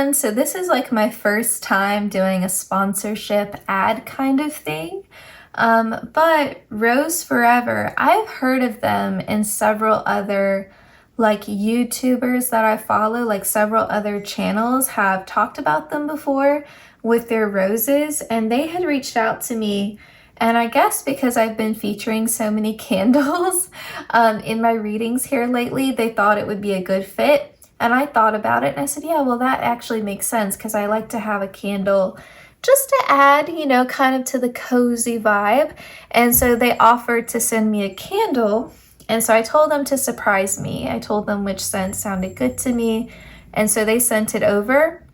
everyone. So this is like my first time doing a sponsorship ad kind of thing. But Rose Forever, I've heard of them and several other like YouTubers that I follow, like several other channels have talked about them before with their roses, and they had reached out to me. And I guess because I've been featuring so many candles in my readings here lately, they thought it would be a good fit. And I thought about it and I said, yeah, well, that actually makes sense because I like to have a candle just to add, you know, kind of to the cozy vibe. And so they offered to send me a candle. And so I told them to surprise me. I told them which scent sounded good to me. And so they sent it over.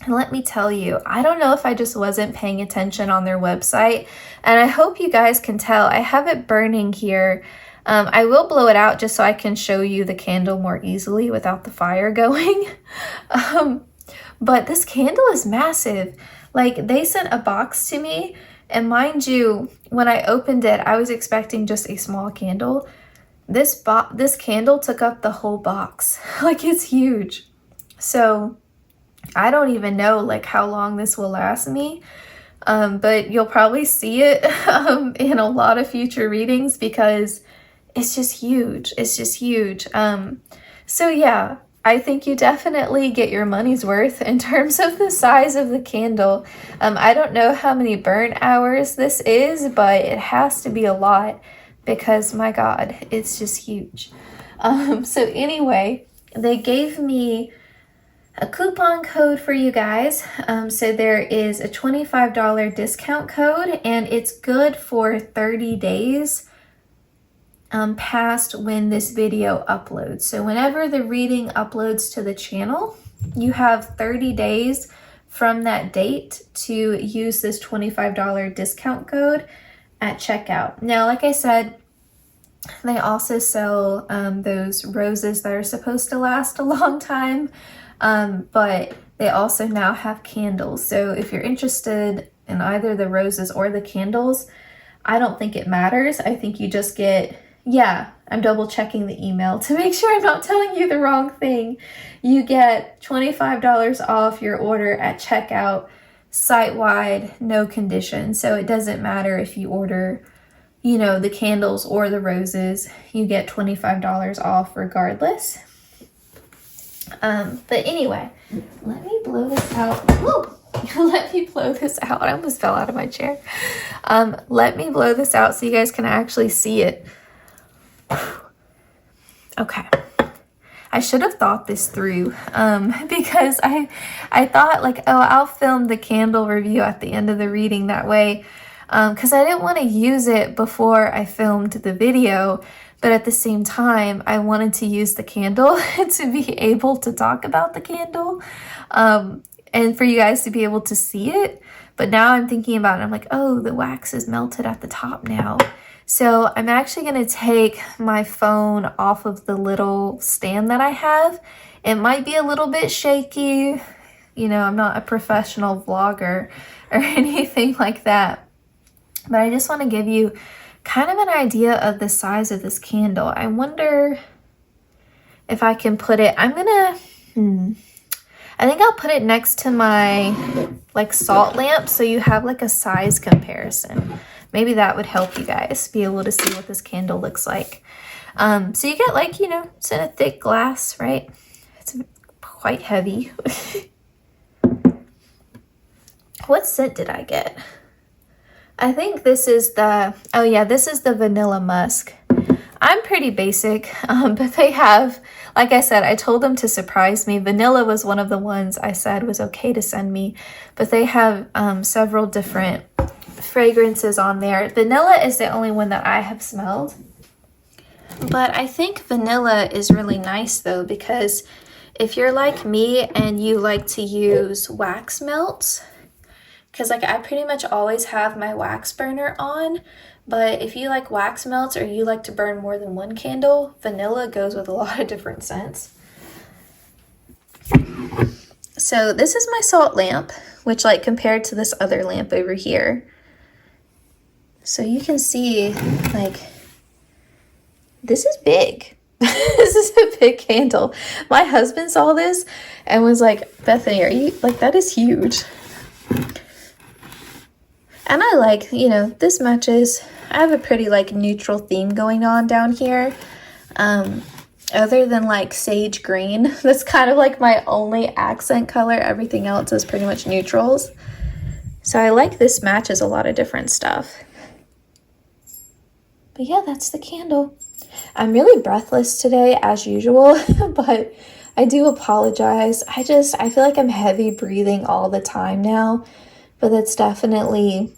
And let me tell you, I don't know if I just wasn't paying attention on their website. And I hope you guys can tell. I have it burning here. I will blow it out just so I can show you the candle more easily without the fire going. But this candle is massive. Like, they sent a box to me, and mind you, when I opened it, I was expecting just a small candle. This candle took up the whole box. Like, it's huge. So I don't even know like how long this will last me. But you'll probably see it in a lot of future readings because it's just huge. It's just huge. So yeah, I think you definitely get your money's worth in terms of the size of the candle. I don't know how many burn hours this is, but it has to be a lot because my God, it's just huge. So anyway, they gave me a coupon code for you guys. So there is a $25 discount code, and it's good for 30 days past when this video uploads. So whenever the reading uploads to the channel, you have 30 days from that date to use this $25 discount code at checkout. Now, like I said, they also sell those roses that are supposed to last a long time, but they also now have candles. So if you're interested in either the roses or the candles, I don't think it matters. I think you just get, yeah, I'm double checking the email to make sure I'm not telling you the wrong thing. You get $25 off your order at checkout, site-wide, no condition. So it doesn't matter if you order, you know, the candles or the roses, you get $25 off regardless. But anyway, let me blow this out. Woo! Let me blow this out. I almost fell out of my chair. Let me blow this out so you guys can actually see it. Okay. I should have thought this through because I thought like, oh, I'll film the candle review at the end of the reading that way because I didn't want to use it before I filmed the video. But at the same time, I wanted to use the candle to be able to talk about the candle and for you guys to be able to see it. But now I'm thinking about it. I'm like, oh, the wax is melted at the top now. So I'm actually going to take my phone off of the little stand that I have. It might be a little bit shaky. You know, I'm not a professional vlogger or anything like that. But I just want to give you kind of an idea of the size of this candle. I wonder if I can put it, I think I'll put it next to my like salt lamp so you have like a size comparison. Maybe that would help you guys be able to see what this candle looks like. So you get like, you know, it's in a thick glass, right? It's quite heavy. What scent did I get? I think this is the, oh yeah, this is the vanilla musk. I'm pretty basic, but they have, like I said, I told them to surprise me. Vanilla was one of the ones I said was okay to send me, but they have several different fragrances on there. Vanilla is the only one that I have smelled. But I think vanilla is really nice though, because if you're like me and you like to use wax melts, because like I pretty much always have my wax burner on, but if you like wax melts or you like to burn more than one candle, vanilla goes with a lot of different scents. So this is my salt lamp, which like compared to this other lamp over here. So you can see like, this is big. This is a big candle. My husband saw this and was like, Bethany, are you, like, that is huge. And I like, you know, this matches. I have a pretty like neutral theme going on down here. Other than like sage green, that's kind of like my only accent color. Everything else is pretty much neutrals. So I like this matches a lot of different stuff. But yeah, that's the candle. I'm really breathless today as usual, but I do apologize. I feel like I'm heavy breathing all the time now, but that's definitely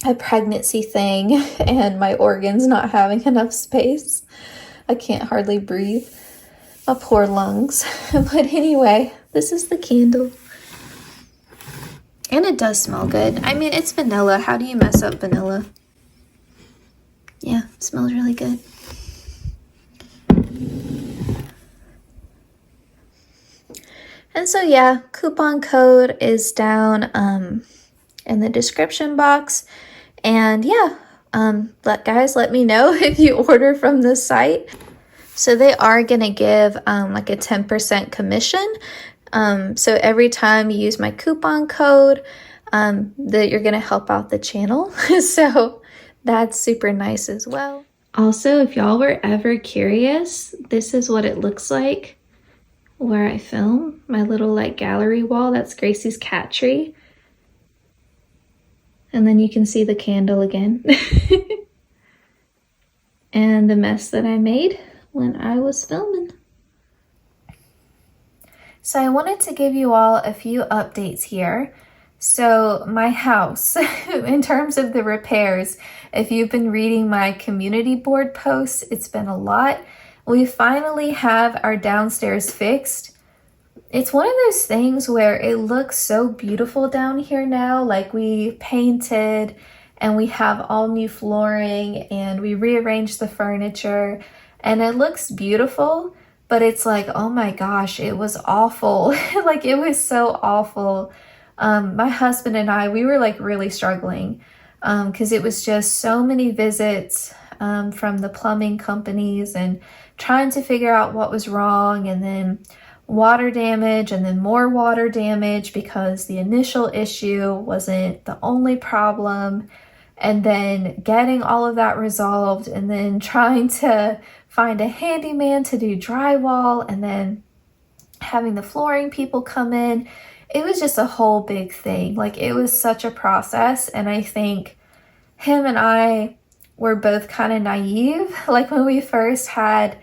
a pregnancy thing and my organs not having enough space. I can't hardly breathe. My poor lungs. But anyway, this is the candle. And it does smell good. I mean, it's vanilla. How do you mess up vanilla? Yeah, it smells really good. And so yeah, coupon code is down in the description box. And yeah, guys, let me know if you order from this site. So they are gonna give like a 10% commission. So every time you use my coupon code, that you're gonna help out the channel. So that's super nice as well. Also, if y'all were ever curious, this is what it looks like where I film. My little like gallery wall, that's Gracie's cat tree. And then you can see the candle again. And the mess that I made when I was filming. So I wanted to give you all a few updates here. So my house, in terms of the repairs, if you've been reading my community board posts, it's been a lot. We finally have our downstairs fixed. It's one of those things where it looks so beautiful down here now. Like we painted and we have all new flooring and we rearranged the furniture and it looks beautiful, but it's like, oh my gosh, it was awful. Like it was so awful. My husband and I, we were like really struggling because it was just so many visits from the plumbing companies and trying to figure out what was wrong, and then water damage and then more water damage because the initial issue wasn't the only problem, and then getting all of that resolved and then trying to find a handyman to do drywall and then having the flooring people come in. It was just a whole big thing. Like it was such a process, and I think him and I were both kind of naive. Like when we first had,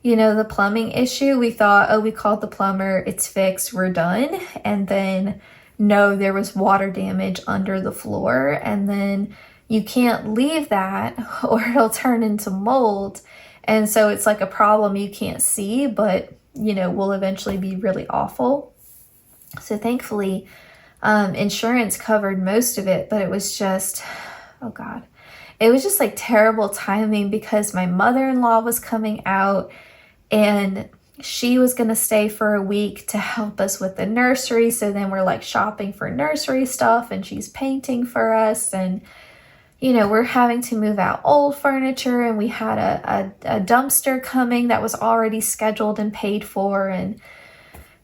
you know, the plumbing issue, we thought, oh, we called the plumber, it's fixed, we're done. And then no, there was water damage under the floor, and then you can't leave that or it'll turn into mold. And so it's like a problem you can't see, but you know, will eventually be really awful. So thankfully, insurance covered most of it, but it was just, oh God, it was just like terrible timing because my mother-in-law was coming out and she was going to stay for a week to help us with the nursery. So then we're like shopping for nursery stuff and she's painting for us. And, you know, we're having to move out old furniture, and we had a dumpster coming that was already scheduled and paid for. And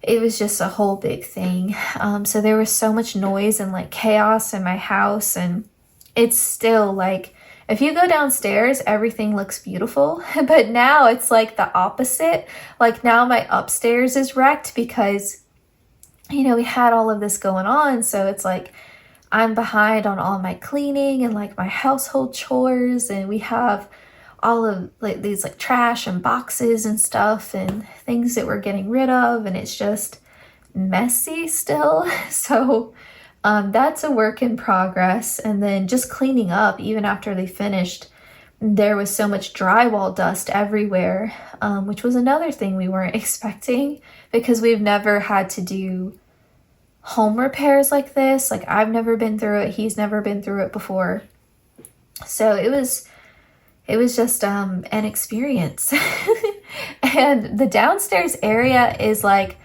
it was just a whole big thing. So there was so much noise and like chaos in my house, and it's still like, if you go downstairs, everything looks beautiful, but now it's like the opposite. Like now my upstairs is wrecked because, you know, we had all of this going on. So it's like I'm behind on all my cleaning and like my household chores, and we have all of like these like trash and boxes and stuff and things that we're getting rid of, and it's just messy still. So that's a work in progress. And then just cleaning up, even after they finished, there was so much drywall dust everywhere, which was another thing we weren't expecting because we've never had to do home repairs like this. Like I've never been through it. He's never been through it before. So it was just an experience. And the downstairs area is like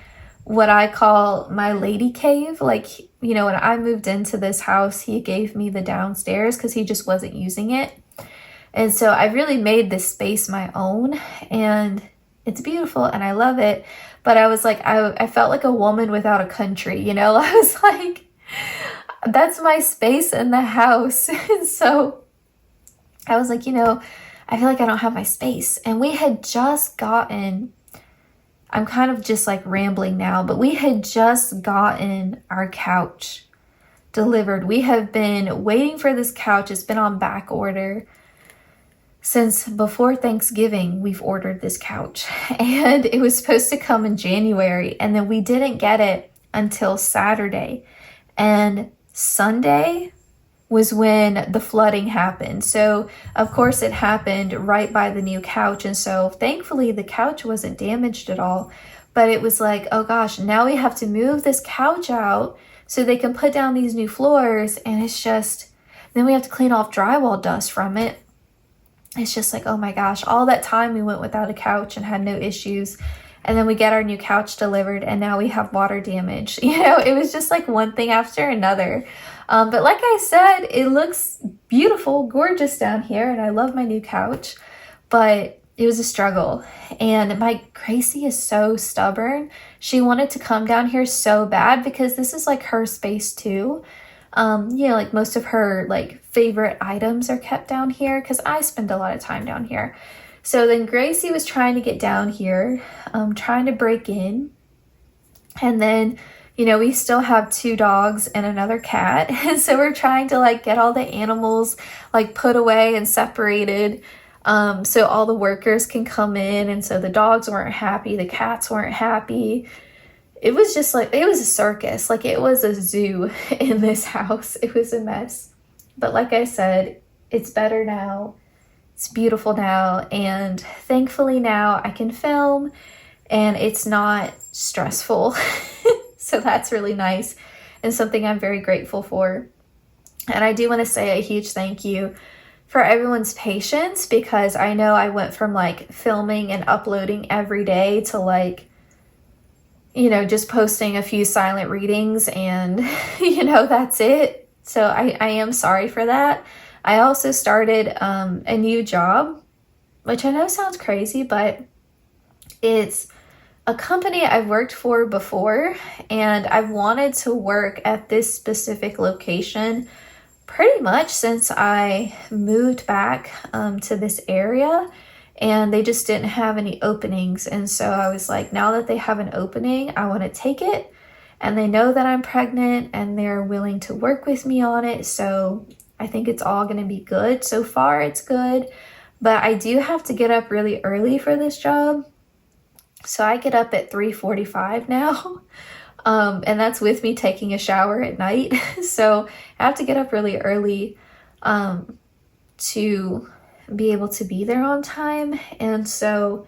what I call my lady cave. Like, you know, when I moved into this house, he gave me the downstairs because he just wasn't using it. And so I really made this space my own. And it's beautiful and I love it. But I was like, I felt like a woman without a country, you know? I was like, that's my space in the house. And so I was like, you know, I feel like I don't have my space. And we had just gotten, I'm kind of just like rambling now, but we had just gotten our couch delivered. We have been waiting for this couch. It's been on back order since before Thanksgiving. We've ordered this couch and it was supposed to come in January, and then we didn't get it until Saturday. And Sunday was when the flooding happened. So of course it happened right by the new couch. And so thankfully the couch wasn't damaged at all, but it was like, oh gosh, now we have to move this couch out so they can put down these new floors. And it's just, then we have to clean off drywall dust from it. It's just like, oh my gosh, all that time we went without a couch and had no issues. And then we get our new couch delivered and now we have water damage. You know, it was just like one thing after another. But like I said, it looks beautiful, gorgeous down here. And I love my new couch, but it was a struggle. And my Gracie is so stubborn. She wanted to come down here so bad because this is like her space too. You know, like most of her like favorite items are kept down here because I spend a lot of time down here. So then Gracie was trying to get down here, trying to break in. And then, you know, we still have 2 dogs and another cat. And so we're trying to like get all the animals like put away and separated, so all the workers can come in. And so the dogs weren't happy. The cats weren't happy. It was just like, it was a circus. Like it was a zoo in this house. It was a mess. But like I said, it's better now. It's beautiful now, and thankfully now I can film and it's not stressful. So that's really nice and something I'm very grateful for. And I do want to say a huge thank you for everyone's patience, because I know I went from like filming and uploading every day to like, you know, just posting a few silent readings and, you know, that's it. So I am sorry for that. I also started a new job, which I know sounds crazy, but it's a company I've worked for before, and I've wanted to work at this specific location pretty much since I moved back to this area, and they just didn't have any openings. And so I was like, now that they have an opening, I want to take it, and they know that I'm pregnant and they're willing to work with me on it. So I think it's all going to be good. So far, it's good. But I do have to get up really early for this job. So I get up at 3:45 now. And that's with me taking a shower at night. So I have to get up really early to be able to be there on time. And so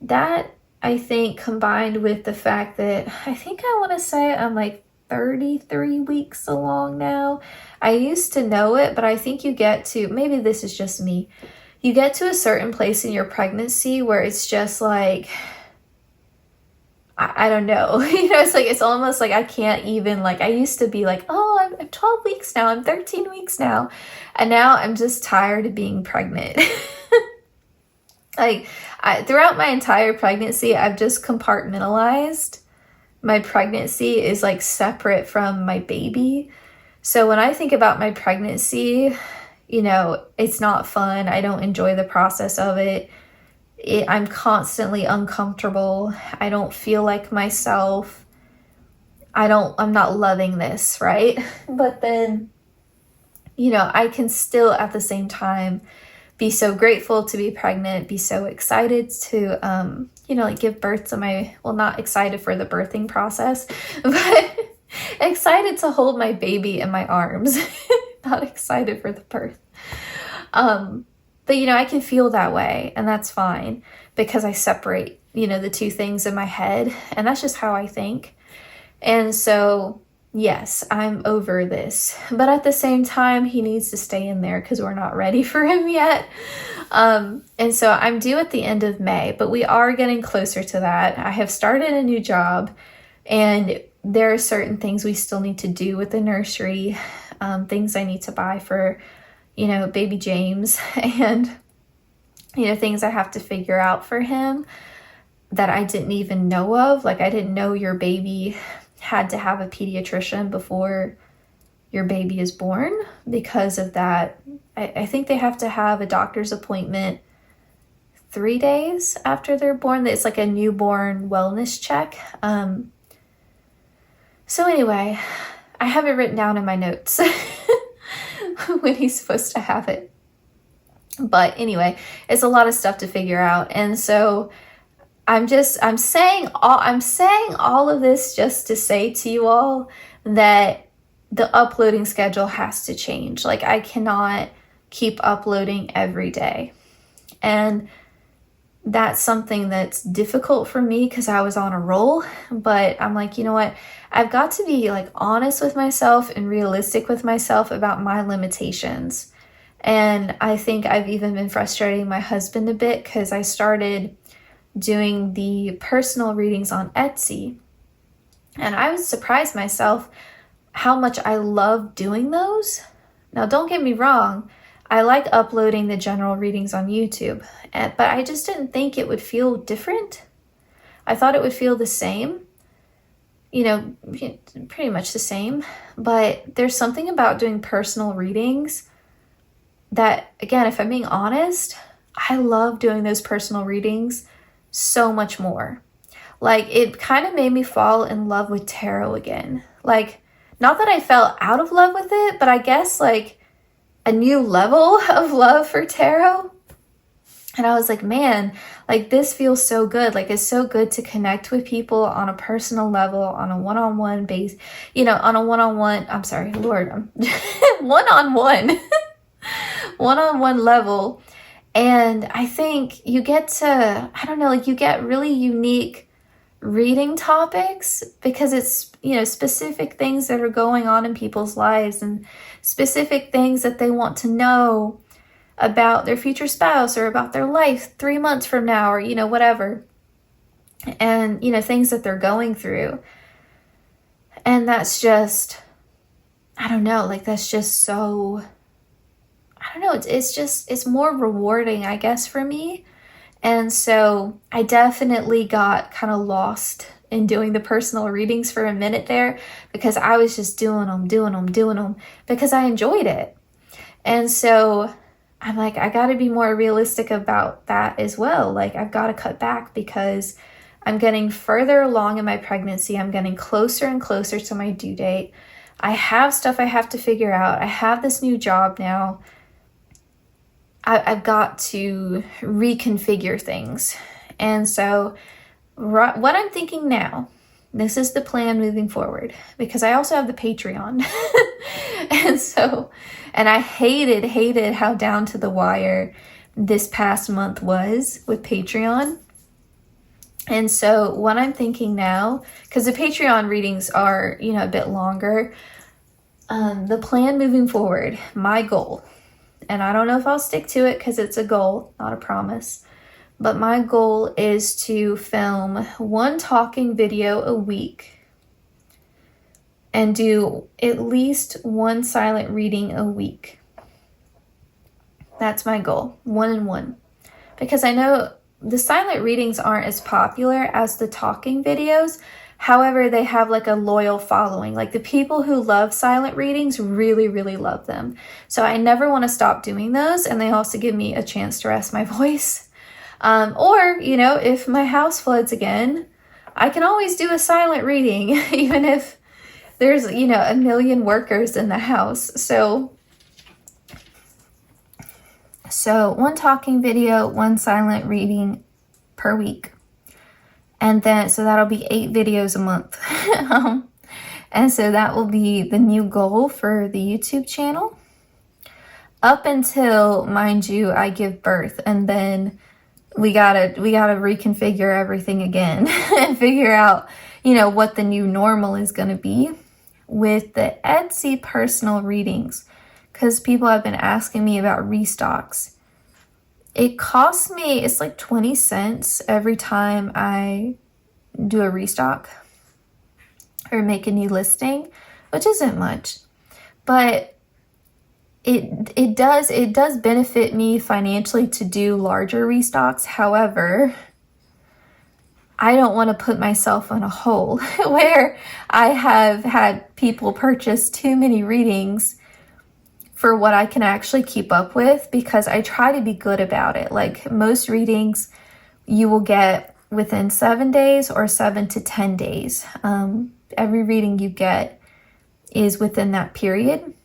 that, I think, combined with the fact that I think I want to say I'm like 33 weeks along now. I used to know it, but I think you get to, maybe this is just me, you get to a certain place in your pregnancy where it's just like, I don't know, you know, it's like, it's almost like I can't even, like, I used to be like, oh, I'm 12 weeks now, I'm 13 weeks now, and now I'm just tired of being pregnant. Like, throughout my entire pregnancy, I've just compartmentalized. My pregnancy is like separate from my baby. So when I think about my pregnancy, you know, it's not fun. I don't enjoy the process of it. I'm constantly uncomfortable. I don't feel like myself. I'm not loving this, right? But then, you know, I can still at the same time be so grateful to be pregnant, be so excited to, you know, like give birth to my, well, not excited for the birthing process, but excited to hold my baby in my arms, not excited for the birth. But, you know, I can feel that way, and that's fine because I separate, you know, the two things in my head, and that's just how I think. And so, yes, I'm over this, but at the same time, he needs to stay in there because we're not ready for him yet. And so I'm due at the end of May, but we are getting closer to that. I have started a new job, and there are certain things we still need to do with the nursery, things I need to buy for, you know, baby James. And things I have to figure out for him that I didn't even know of. Like, I didn't know your baby had to have a pediatrician before your baby is born. Because of that, I think they have to have a doctor's appointment 3 days after they're born. It's like a newborn wellness check. So anyway, I have it written down in my notes when he's supposed to have it. But anyway, it's a lot of stuff to figure out. And so I'm saying all of this just to say to you all that the uploading schedule has to change. Like, I cannot keep uploading every day. And that's something that's difficult for me because I was on a roll. But I'm like, you know what? I've got to be like honest with myself and realistic with myself about my limitations. And I think I've even been frustrating my husband a bit because I started doing the personal readings on Etsy. And I was surprised myself how much I love doing those. Now, don't get me wrong. I like uploading the general readings on YouTube, but I just didn't think it would feel different. I thought it would feel the same, pretty much the same. But there's something about doing personal readings that, again, if I'm being honest, I love doing those personal readings so much more. Like, it kind of made me fall in love with tarot again. Like, not that I fell out of love with it, but I guess like a new level of love for tarot. And I was like, man, like, this feels so good. Like, it's so good to connect with people on a personal level, on a one-on-one base, on a one-on-one, I'm sorry, Lord, one-on-one, one-on-one level. And I think you get to, you get really unique reading topics because it's, specific things that are going on in people's lives and specific things that they want to know about their future spouse or about their life 3 months from now, or, whatever. And, things that they're going through. And that's just, that's just so, it's more rewarding, I guess, for me. And so I definitely got kind of lost in doing the personal readings for a minute there because I was just doing them because I enjoyed it. And so I'm like, I got to be more realistic about that as well. Like, I've got to cut back because I'm getting further along in my pregnancy. I'm getting closer and closer to my due date. I have stuff I have to figure out. I have this new job now. I've got to reconfigure things. And so what I'm thinking now, this is the plan moving forward, because I also have the Patreon. And I hated how down to the wire this past month was with Patreon. And so what I'm thinking now, because the Patreon readings are, a bit longer, the plan moving forward, my goal, and I don't know if I'll stick to it because it's a goal, not a promise. But my goal is to film 1 talking video a week and do at least 1 silent reading a week. That's my goal, 1 and 1. Because I know the silent readings aren't as popular as the talking videos. However, they have like a loyal following. Like, the people who love silent readings really, really love them. So I never want to stop doing those. And they also give me a chance to rest my voice. Or, if my house floods again, I can always do a silent reading, even if there's, a million workers in the house. So 1 talking video, 1 silent reading per week. And then, so that'll be 8 videos a month. And so that will be the new goal for the YouTube channel. Up until, mind you, I give birth. And then we gotta reconfigure everything again and figure out, what the new normal is going to be with the Etsy personal readings. Because people have been asking me about restocks. It costs me, it's like 20 cents every time I do a restock or make a new listing, which isn't much. But it does benefit me financially to do larger restocks. However, I don't want to put myself in a hole where I have had people purchase too many readings for what I can actually keep up with, because I try to be good about it. Like most readings you will get within 7 days or 7 to 10 days. Every reading you get is within that period.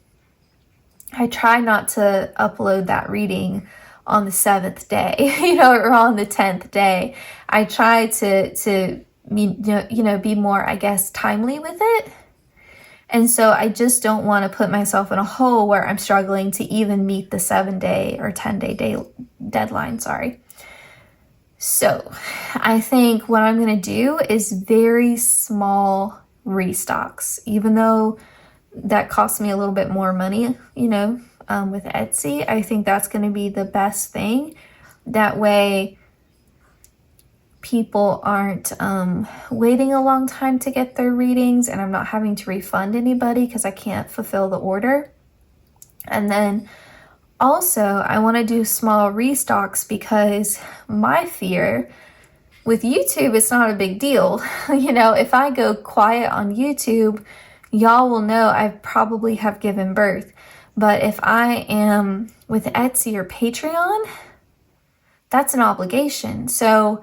I try not to upload that reading on the 7th day, or on the 10th day. I try to be more, I guess, timely with it. And so I just don't want to put myself in a hole where I'm struggling to even meet the 7-day or 10-day deadline, sorry. So I think what I'm going to do is very small restocks, even though that costs me a little bit more money, with Etsy. I think that's going to be the best thing. That way people aren't waiting a long time to get their readings, and I'm not having to refund anybody because I can't fulfill the order. And then also I want to do small restocks because my fear with YouTube, it's not a big deal. If I go quiet on YouTube, y'all will know I probably have given birth. But if I am with Etsy or Patreon, that's an obligation. So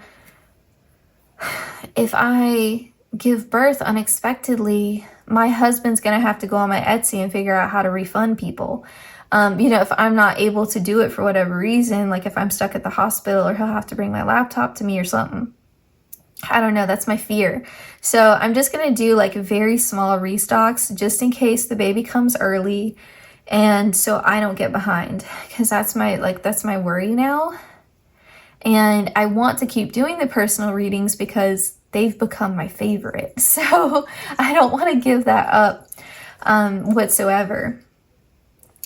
if I give birth unexpectedly, my husband's going to have to go on my Etsy and figure out how to refund people. If I'm not able to do it for whatever reason, like if I'm stuck at the hospital, or he'll have to bring my laptop to me or something. I don't know, that's my fear. So I'm just going to do like very small restocks just in case the baby comes early, and so I don't get behind, because that's my worry now. And I want to keep doing the personal readings because they've become my favorite. So I don't want to give that up whatsoever.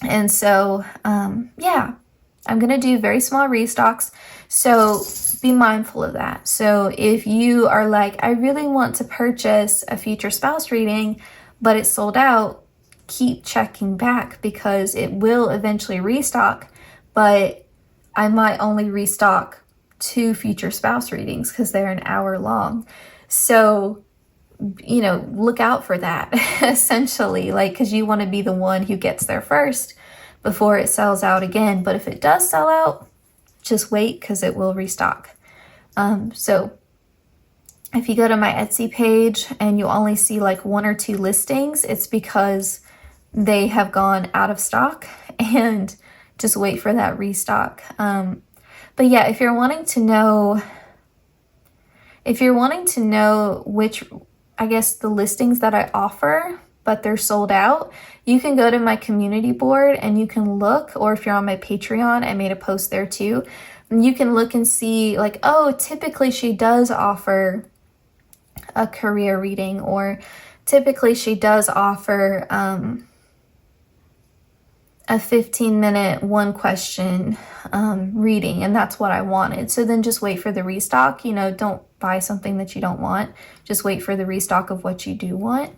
And so, I'm going to do very small restocks. So be mindful of that. So if you are like, I really want to purchase a future spouse reading, but it's sold out, keep checking back, because it will eventually restock, but I might only restock 2 future spouse readings because they're an hour long. So, look out for that essentially, because you want to be the one who gets there first before it sells out again. But if it does sell out, just wait, because it will restock. So if you go to my Etsy page and you only see like 1 or 2 listings, it's because they have gone out of stock, and just wait for that restock. But yeah, if you're wanting to know which, I guess, the listings that I offer, but they're sold out, you can go to my community board and you can look, or if you're on my Patreon, I made a post there too, and you can look and see like, oh, typically she does offer a career reading, or typically she does offer a 15-minute 1-question reading, and that's what I wanted. So then just wait for the restock. Don't buy something that you don't want. Just wait for the restock of what you do want.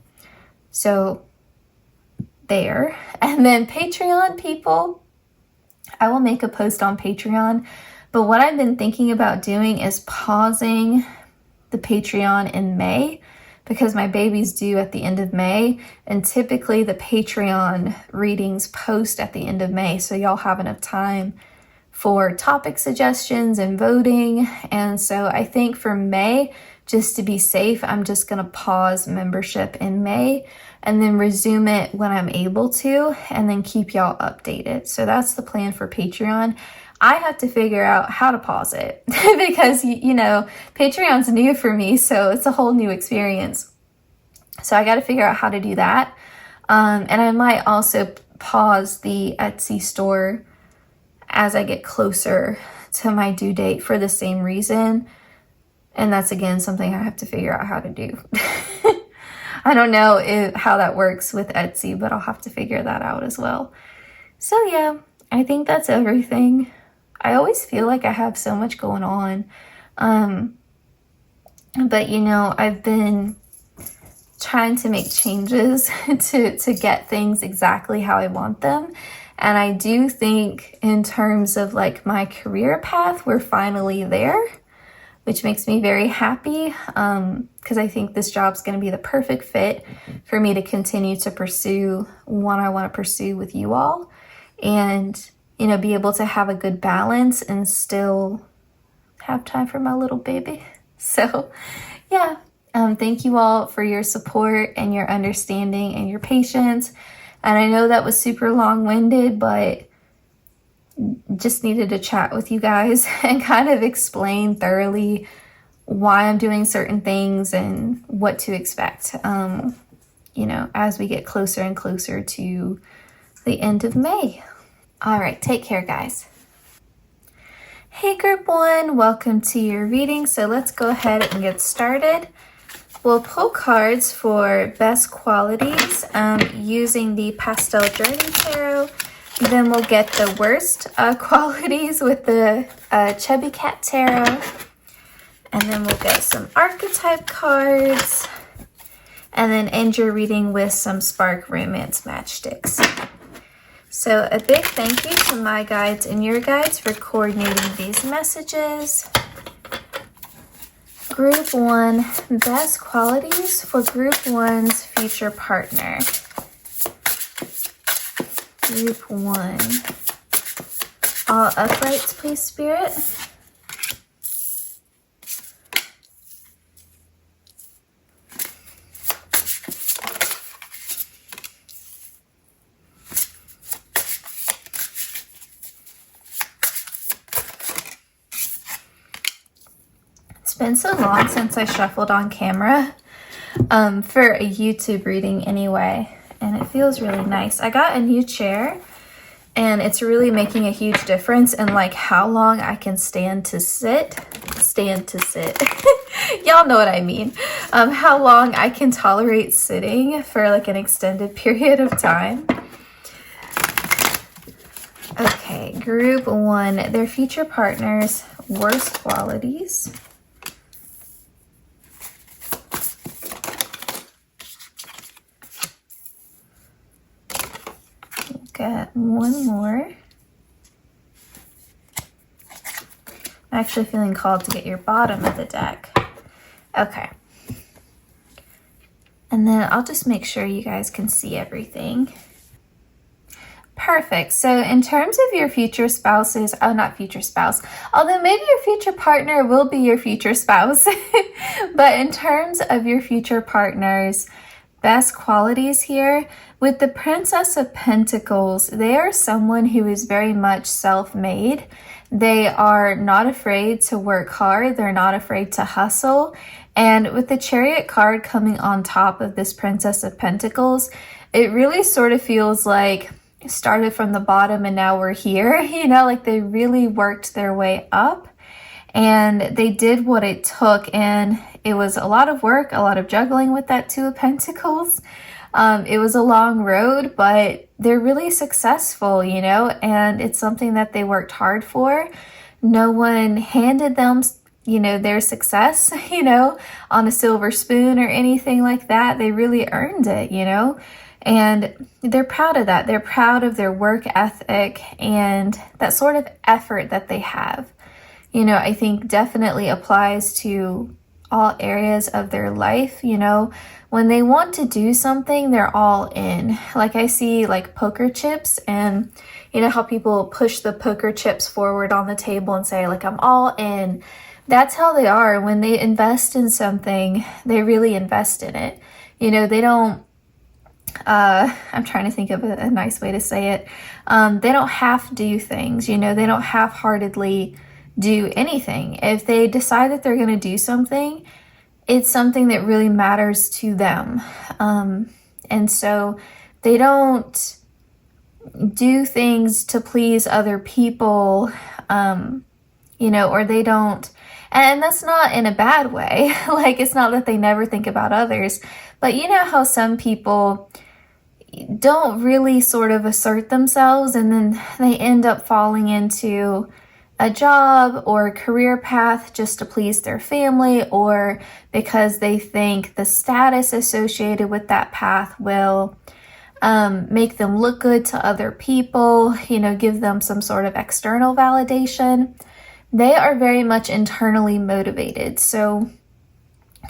So there. And then Patreon people, I will make a post on Patreon, but what I've been thinking about doing is pausing the Patreon in May, because my baby's due at the end of May, and typically the Patreon readings post at the end of May, so y'all have enough time for topic suggestions and voting. And so I think for May, just to be safe, I'm just going to pause membership in May and then resume it when I'm able to, and then keep y'all updated. So that's the plan for Patreon. I have to figure out how to pause it because, Patreon's new for me, so it's a whole new experience. So I got to figure out how to do that. And I might also pause the Etsy store as I get closer to my due date for the same reason. And that's, again, something I have to figure out how to do. I don't know how that works with Etsy, but I'll have to figure that out as well. So yeah, I think that's everything. I always feel like I have so much going on. But I've been trying to make changes to get things exactly how I want them. And I do think in terms of like my career path, we're finally there, which makes me very happy, because I think this job's going to be the perfect fit for me to continue to pursue what I want to pursue with you all, and, you know, be able to have a good balance and still have time for my little baby. So yeah, thank you all for your support and your understanding and your patience. And I know that was super long-winded, but just needed to chat with you guys and kind of explain thoroughly why I'm doing certain things and what to expect, you know, as we get closer and closer to the end of May. All right, take care, guys. Hey group 1, welcome to your reading. So let's go ahead and get started. We'll pull cards for best qualities using the Pastel Journey Tarot. Then we'll get the worst qualities with the Chubby Cat Tarot. And then we'll get some Archetype cards. And then end your reading with some Spark Romance matchsticks. So a big thank you to my guides and your guides for coordinating these messages. Group 1, best qualities for Group 1's future partner. Group 1. All uprights, please, Spirit. It's been so long since I shuffled on camera, for a YouTube reading anyway, and it feels really nice. I got a new chair, and it's really making a huge difference in like how long I can stand to sit. Y'all know what I mean. How long I can tolerate sitting for like an extended period of time. Okay, Group 1, their future partner's worst qualities. Got one more. I'm actually feeling called to get your bottom of the deck. Okay. And then I'll just make sure you guys can see everything. Perfect. So in terms of your future spouses, not future spouse, although maybe your future partner will be your future spouse, but in terms of your future partner's best qualities here, with the Princess of Pentacles, they are someone who is very much self-made. They are not afraid to work hard. They're not afraid to hustle. And with the Chariot card coming on top of this Princess of Pentacles, it really sort of feels like it started from the bottom and now we're here. You know, like they really worked their way up and they did what it took. And it was a lot of work, a lot of juggling with that Two of Pentacles. It was a long road, but they're really successful, you know, and it's something that they worked hard for. No one handed them, you know, their success, you know, on a silver spoon or anything like that. They really earned it, you know, and they're proud of that. They're proud of their work ethic and that sort of effort that they have. You know, I think definitely applies to all areas of their life. You know, when they want to do something, they're all in. Like I see like poker chips, and you know how people push the poker chips forward on the table and say like, I'm all in. That's how they are. When they invest in something, they really invest in it. You know, they don't, I'm trying to think of a nice way to say it. They don't half do things, you know, they don't half-heartedly do anything. If they decide that they're going to do something, it's something that really matters to them. And so they don't do things to please other people, you know, or they don't, and that's not in a bad way. Like, it's not that they never think about others, but you know how some people don't really sort of assert themselves and then they end up falling into a job or a career path just to please their family, or because they think the status associated with that path will make them look good to other people, give them some sort of external validation. They are very much internally motivated. So,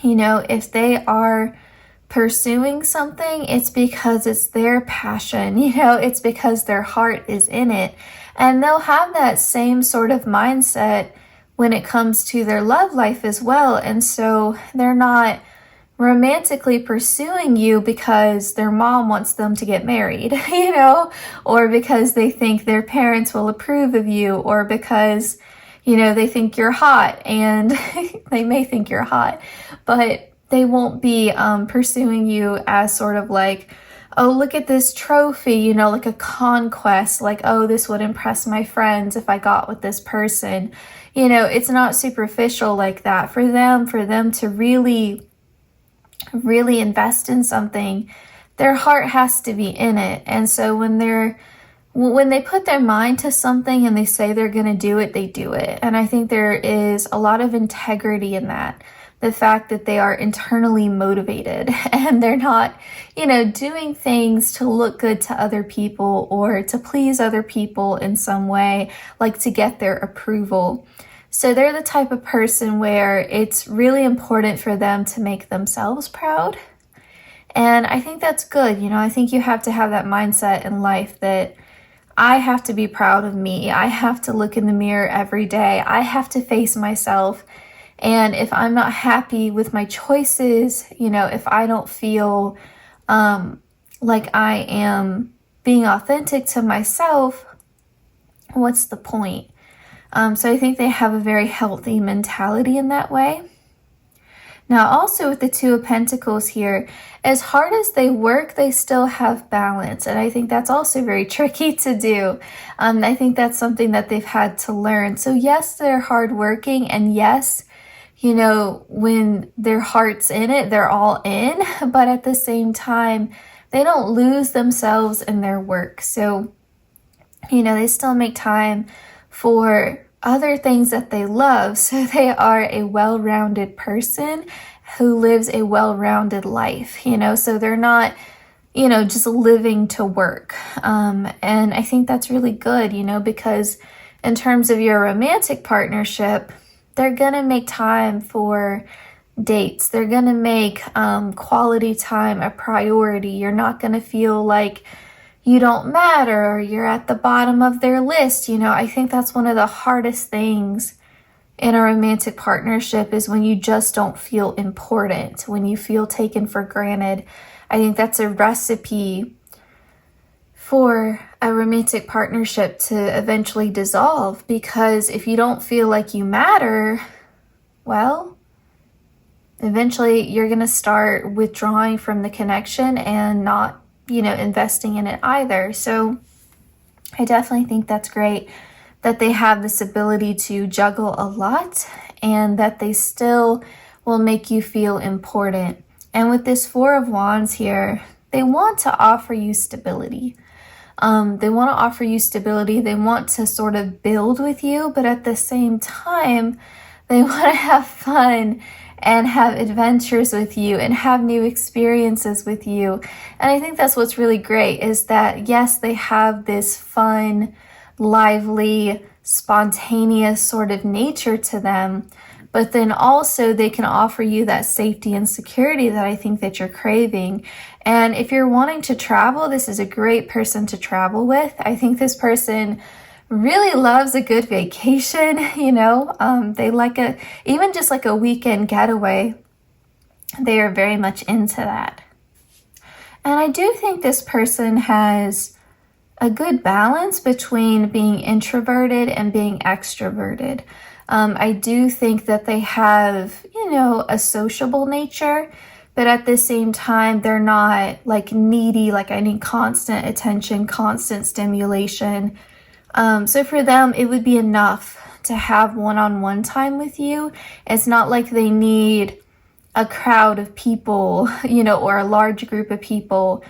if they are pursuing something, it's because it's their passion, it's because their heart is in it. And they'll have that same sort of mindset when it comes to their love life as well. And so they're not romantically pursuing you because their mom wants them to get married, or because they think their parents will approve of you, or because, they think you're hot, and they may think you're hot, but they won't be pursuing you as sort of like, oh, look at this trophy, like a conquest, like, oh, this would impress my friends if I got with this person. It's not superficial like that. For them to really invest in something, their heart has to be in it. And so when they put their mind to something and they say they're going to do it, they do it. And I think there is a lot of integrity in that. The fact that they are internally motivated and they're not, doing things to look good to other people or to please other people in some way, like to get their approval. So they're the type of person where it's really important for them to make themselves proud. And I think that's good. I think you have to have that mindset in life that I have to be proud of me. I have to look in the mirror every day. I have to face myself. And if I'm not happy with my choices, if I don't feel like I am being authentic to myself, what's the point? So I think they have a very healthy mentality in that way. Now, also with the Two of Pentacles here, as hard as they work, they still have balance. And I think that's also very tricky to do. I think that's something that they've had to learn. So yes, they're hardworking, and yes, when their heart's in it, they're all in, but at the same time, they don't lose themselves in their work. So, they still make time for other things that they love. So they are a well-rounded person who lives a well-rounded life, so they're not, just living to work. And I think that's really good, because in terms of your romantic partnership, they're going to make time for dates. They're going to make quality time a priority. You're not going to feel like you don't matter or you're at the bottom of their list. I think that's one of the hardest things in a romantic partnership is when you just don't feel important, when you feel taken for granted. I think that's a recipe for a romantic partnership to eventually dissolve, because if you don't feel like you matter, well, eventually you're going to start withdrawing from the connection and not, investing in it either. So I definitely think that's great that they have this ability to juggle a lot and that they still will make you feel important. And with this Four of Wands here, they want to offer you stability. They want to offer you stability. They want to sort of build with you, but at the same time, they want to have fun and have adventures with you and have new experiences with you. And I think that's what's really great is that, yes, they have this fun, lively, spontaneous sort of nature to them, but then also they can offer you that safety and security that I think that you're craving. And if you're wanting to travel, this is a great person to travel with. I think this person really loves a good vacation, they like even just like a weekend getaway. They are very much into that. And I do think this person has a good balance between being introverted and being extroverted. I do think that they have, a sociable nature, but at the same time, they're not like needy, like I need constant attention, constant stimulation. So for them, it would be enough to have one-on-one time with you. It's not like they need a crowd of people, or a large group of people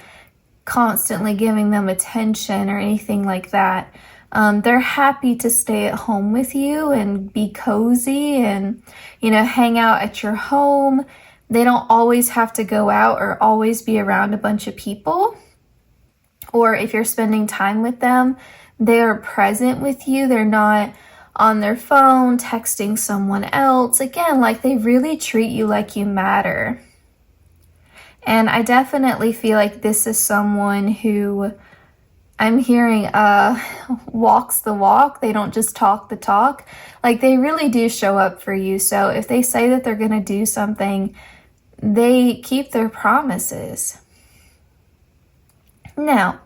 constantly giving them attention or anything like that. They're happy to stay at home with you and be cozy and, hang out at your home. They don't always have to go out or always be around a bunch of people. or if you're spending time with them, they are present with you. They're not on their phone texting someone else. Again, like they really treat you like you matter. And I definitely feel like this is someone who I'm hearing walks the walk. They don't just talk the talk. Like they really do show up for you. So if they say that they're going to do something, they keep their promises. Now,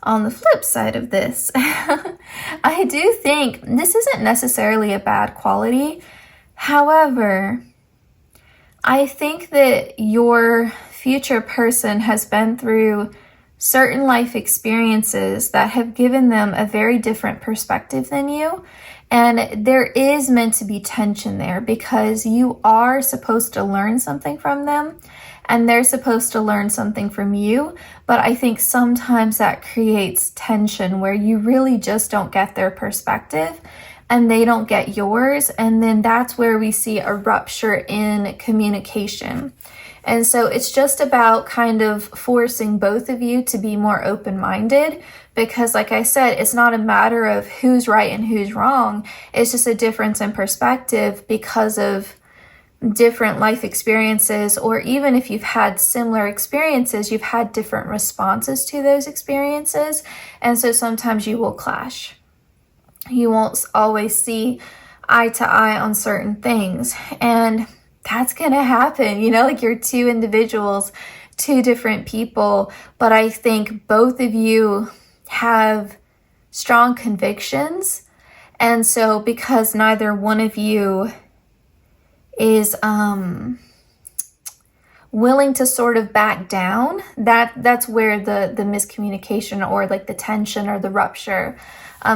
on the flip side of this, I do think this isn't necessarily a bad quality. However, I think that your future person has been through certain life experiences that have given them a very different perspective than you. And there is meant to be tension there because you are supposed to learn something from them and they're supposed to learn something from you. But I think sometimes that creates tension where you really just don't get their perspective and they don't get yours. And then that's where we see a rupture in communication. And so it's just about kind of forcing both of you to be more open-minded because, like I said, it's not a matter of who's right and who's wrong. It's just a difference in perspective because of different life experiences, or even if you've had similar experiences, you've had different responses to those experiences. And so sometimes you will clash. You won't always see eye to eye on certain things. And that's going to happen, you know, like you're two individuals, two different people. But I think both of you have strong convictions. And so because neither one of you is willing to sort of back down, that's where the miscommunication or like the tension or the rupture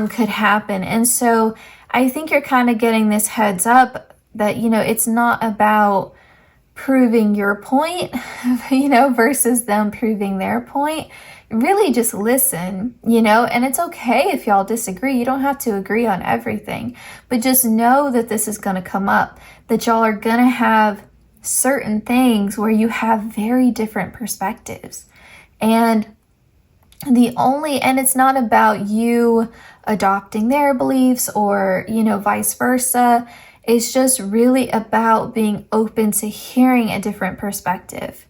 could happen. And so I think you're kind of getting this heads up that, you know, it's not about proving your point, you know, versus them proving their point. Really just listen, you know, and it's okay if y'all disagree. You don't have to agree on everything, but just know that this is going to come up, that y'all are going to have certain things where you have very different perspectives. And it's not about you adopting their beliefs or, you know, vice versa. It's just really about being open to hearing a different perspective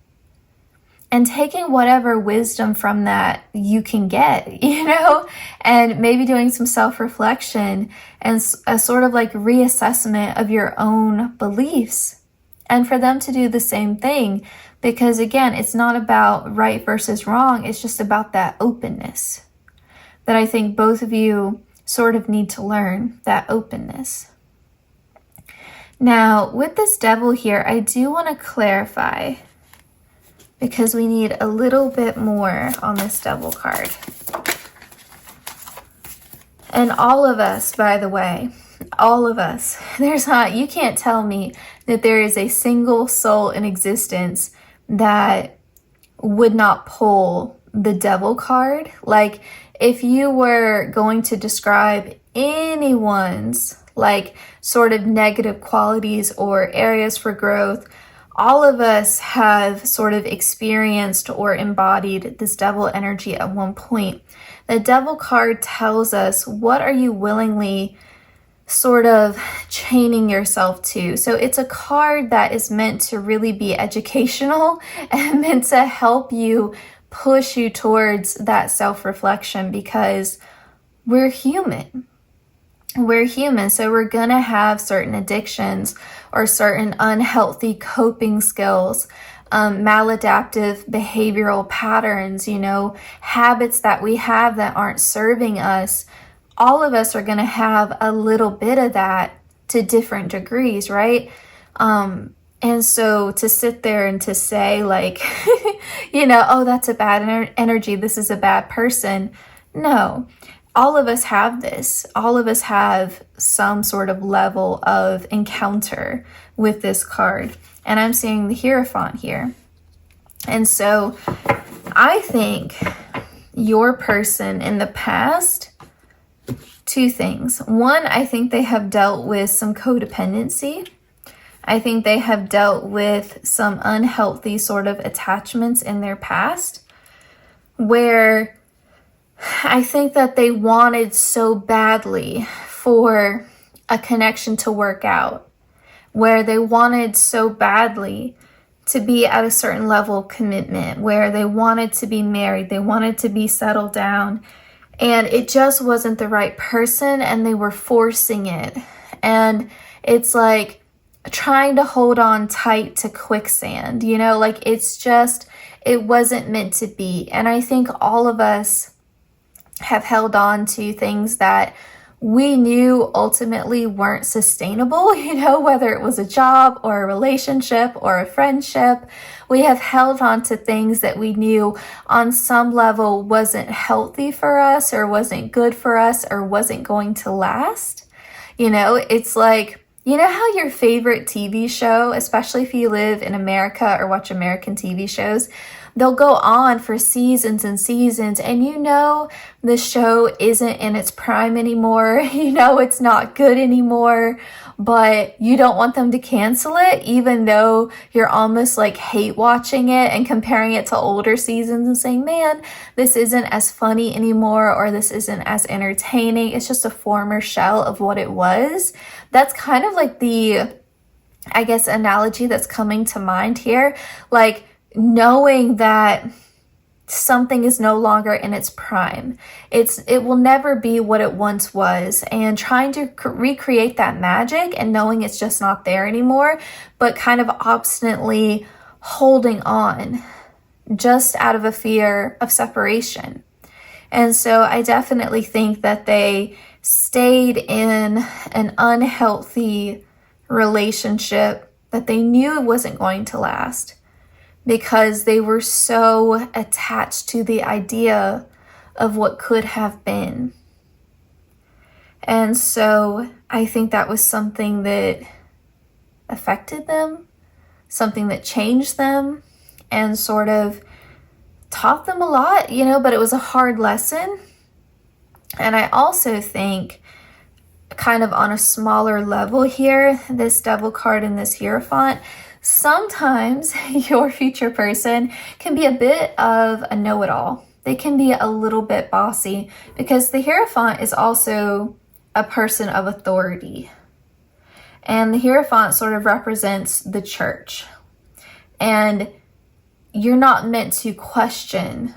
and taking whatever wisdom from that you can get, you know, and maybe doing some self-reflection and a sort of like reassessment of your own beliefs, and for them to do the same thing. Because again, it's not about right versus wrong. It's just about that openness that I think both of you sort of need to learn, that openness. Now, with this devil here, I do want to clarify because we need a little bit more on this devil card. And all of us, by the way, all of us, you can't tell me that there is a single soul in existence that would not pull the devil card. Like, if you were going to describe anyone's like sort of negative qualities or areas for growth, all of us have sort of experienced or embodied this devil energy at one point. The devil card tells us, what are you willingly sort of chaining yourself to? So it's a card that is meant to really be educational and meant to help you, push you towards that self-reflection, because we're human. We're human, so we're gonna have certain addictions or certain unhealthy coping skills, maladaptive behavioral patterns, you know, habits that we have that aren't serving us. All of us are gonna have a little bit of that to different degrees, right? And so to sit there and to say like, you know, oh, that's a bad energy, this is a bad person. No. All of us have this. All of us have some sort of level of encounter with this card. And I'm seeing the Hierophant here. And so I think your person in the past, two things. One, I think they have dealt with some codependency. I think they have dealt with some unhealthy sort of attachments in their past where I think that they wanted so badly for a connection to work out, where they wanted so badly to be at a certain level of commitment, where they wanted to be married, they wanted to be settled down, and it just wasn't the right person, and they were forcing it. And it's like trying to hold on tight to quicksand, you know, like it wasn't meant to be. And I think all of us have held on to things that we knew ultimately weren't sustainable, you know, whether it was a job or a relationship or a friendship. We have held on to things that we knew on some level wasn't healthy for us or wasn't good for us or wasn't going to last. You know, it's like, you know how your favorite TV show, especially if you live in America or watch American TV shows, they'll go on for seasons and seasons, and you know the show isn't in its prime anymore. You know it's not good anymore, but you don't want them to cancel it, even though you're almost like hate watching it and comparing it to older seasons and saying, man, this isn't as funny anymore, or this isn't as entertaining. It's just a former shell of what it was. That's kind of like the, I guess, analogy that's coming to mind here. Like, knowing that something is no longer in its prime. It will never be what it once was, and trying to recreate that magic and knowing it's just not there anymore, but kind of obstinately holding on just out of a fear of separation. And so I definitely think that they stayed in an unhealthy relationship that they knew wasn't going to last, because they were so attached to the idea of what could have been. And so I think that was something that affected them, something that changed them, and sort of taught them a lot, you know, but it was a hard lesson. And I also think, kind of on a smaller level here, this Devil card and this Hierophant, sometimes your future person can be a bit of a know-it-all. They can be a little bit bossy, because the Hierophant is also a person of authority. And the Hierophant sort of represents the church. And you're not meant to question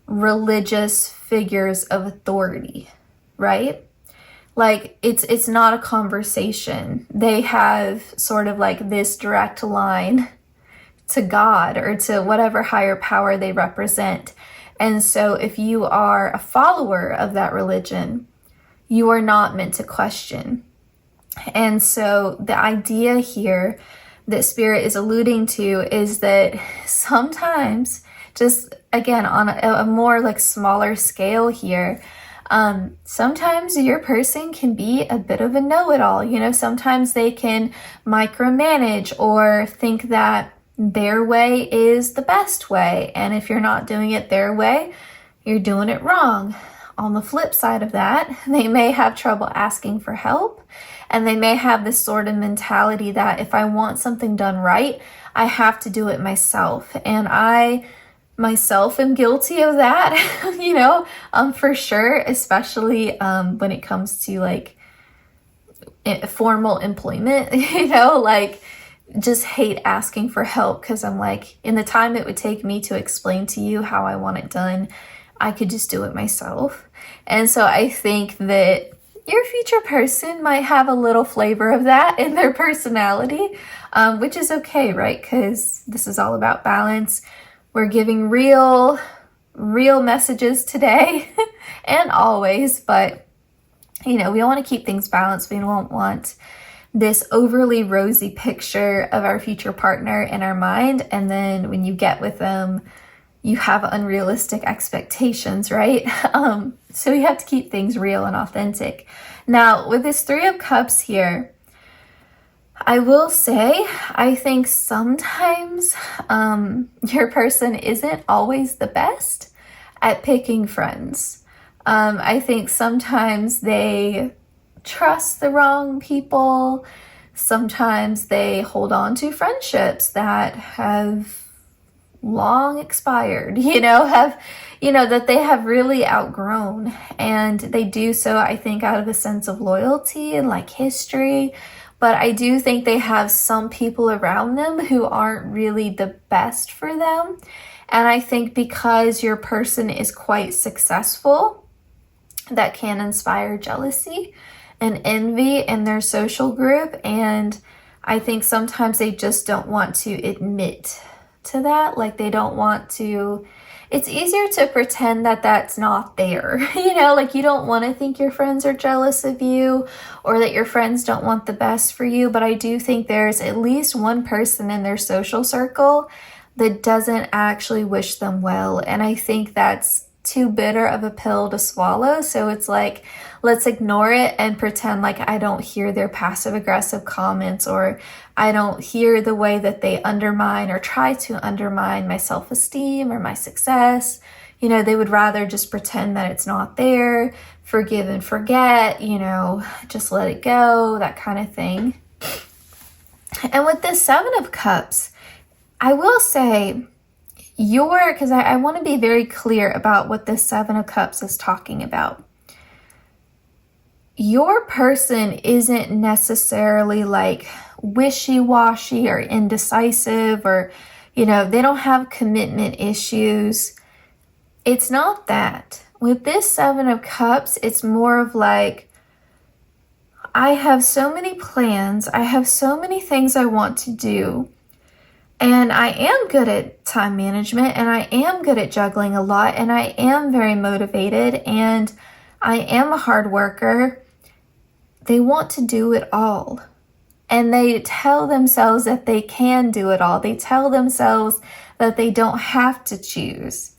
religious figures of authority, right? Like, it's not a conversation. They have sort of like this direct line to God or to whatever higher power they represent. And so if you are a follower of that religion, you are not meant to question. And so the idea here that Spirit is alluding to is that sometimes, just again on a more like smaller scale here, sometimes your person can be a bit of a know-it-all. You know, sometimes they can micromanage or think that their way is the best way. And if you're not doing it their way, you're doing it wrong. On the flip side of that, they may have trouble asking for help. And they may have this sort of mentality that if I want something done right, I have to do it myself. And I myself am guilty of that, you know, for sure, especially when it comes to like formal employment, you know, like just hate asking for help, because I'm like, in the time it would take me to explain to you how I want it done, I could just do it myself. And so I think that your future person might have a little flavor of that in their personality, which is okay, right? Because this is all about balance. We're giving real messages today and always, but you know, we want to keep things balanced. We don't want this overly rosy picture of our future partner in our mind, and then when you get with them, you have unrealistic expectations, right? So we have to keep things real and authentic. Now, with this Three of Cups here, I will say, I think sometimes your person isn't always the best at picking friends. I think sometimes they trust the wrong people. Sometimes they hold on to friendships that have long expired, that they have really outgrown. And they do so, I think, out of a sense of loyalty and like history. But I do think they have some people around them who aren't really the best for them. And I think because your person is quite successful, that can inspire jealousy and envy in their social group. And I think sometimes they just don't want to admit to that. Like they don't want to, it's easier to pretend that that's not there. Like you don't want to think your friends are jealous of you or that your friends don't want the best for you. But I do think there's at least one person in their social circle that doesn't actually wish them well. And I think that's too bitter of a pill to swallow. So it's like, let's ignore it and pretend like I don't hear their passive aggressive comments, or I don't hear the way that they undermine or try to undermine my self-esteem or my success. They would rather just pretend that it's not there, forgive and forget, just let it go, that kind of thing. And with this Seven of Cups, I will say because I want to be very clear about what this Seven of Cups is talking about. Your person isn't necessarily like wishy-washy or indecisive, or, they don't have commitment issues. It's not that. With this Seven of Cups, it's more of like, I have so many plans. I have so many things I want to do. And I am good at time management, and I am good at juggling a lot, and I am very motivated, and I am a hard worker. They want to do it all. And they tell themselves that they can do it all. They tell themselves that they don't have to choose.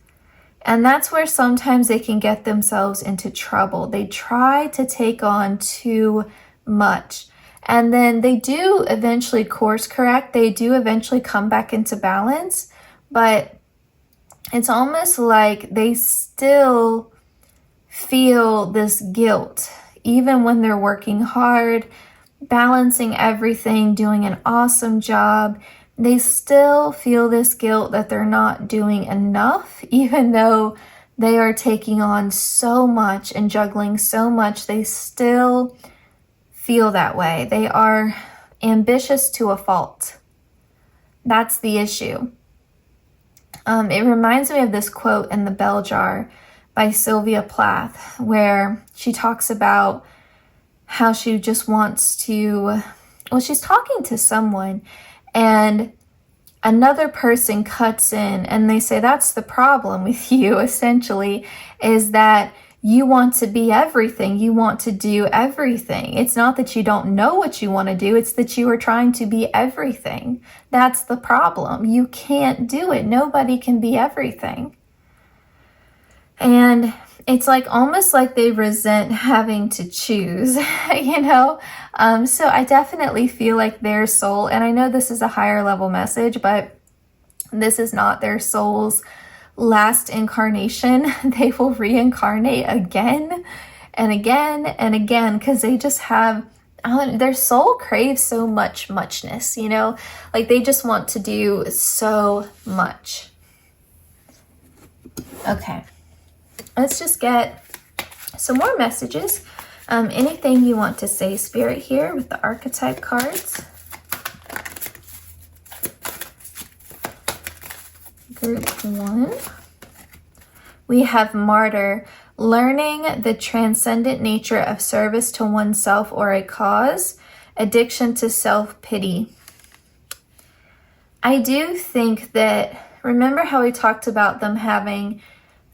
And that's where sometimes they can get themselves into trouble. They try to take on too much. And then they do eventually course correct. They do eventually come back into balance. But it's almost like they still feel this guilt, even when they're working hard, balancing everything, doing an awesome job. They still feel this guilt that they're not doing enough, even though they are taking on so much and juggling so much. They still feel that way. They are ambitious to a fault. That's the issue. It reminds me of this quote in The Bell Jar by Sylvia Plath, where she talks about how she just wants to, she's talking to someone and another person cuts in and they say, that's the problem with you, essentially, is that you want to be everything. You want to do everything. It's not that you don't know what you want to do. It's that you are trying to be everything. That's the problem. You can't do it. Nobody can be everything. And it's like almost like they resent having to choose, So I definitely feel like their soul, and I know this is a higher level message, but this is not their soul's last incarnation. They will reincarnate again and again and again, because they just have, their soul craves so muchness, like they just want to do so much. Okay, let's just get some more messages. Anything you want to say, Spirit, here with the archetype cards. Group 1. We have Martyr, learning the transcendent nature of service to oneself or a cause, addiction to self-pity. I do think that, remember how we talked about them having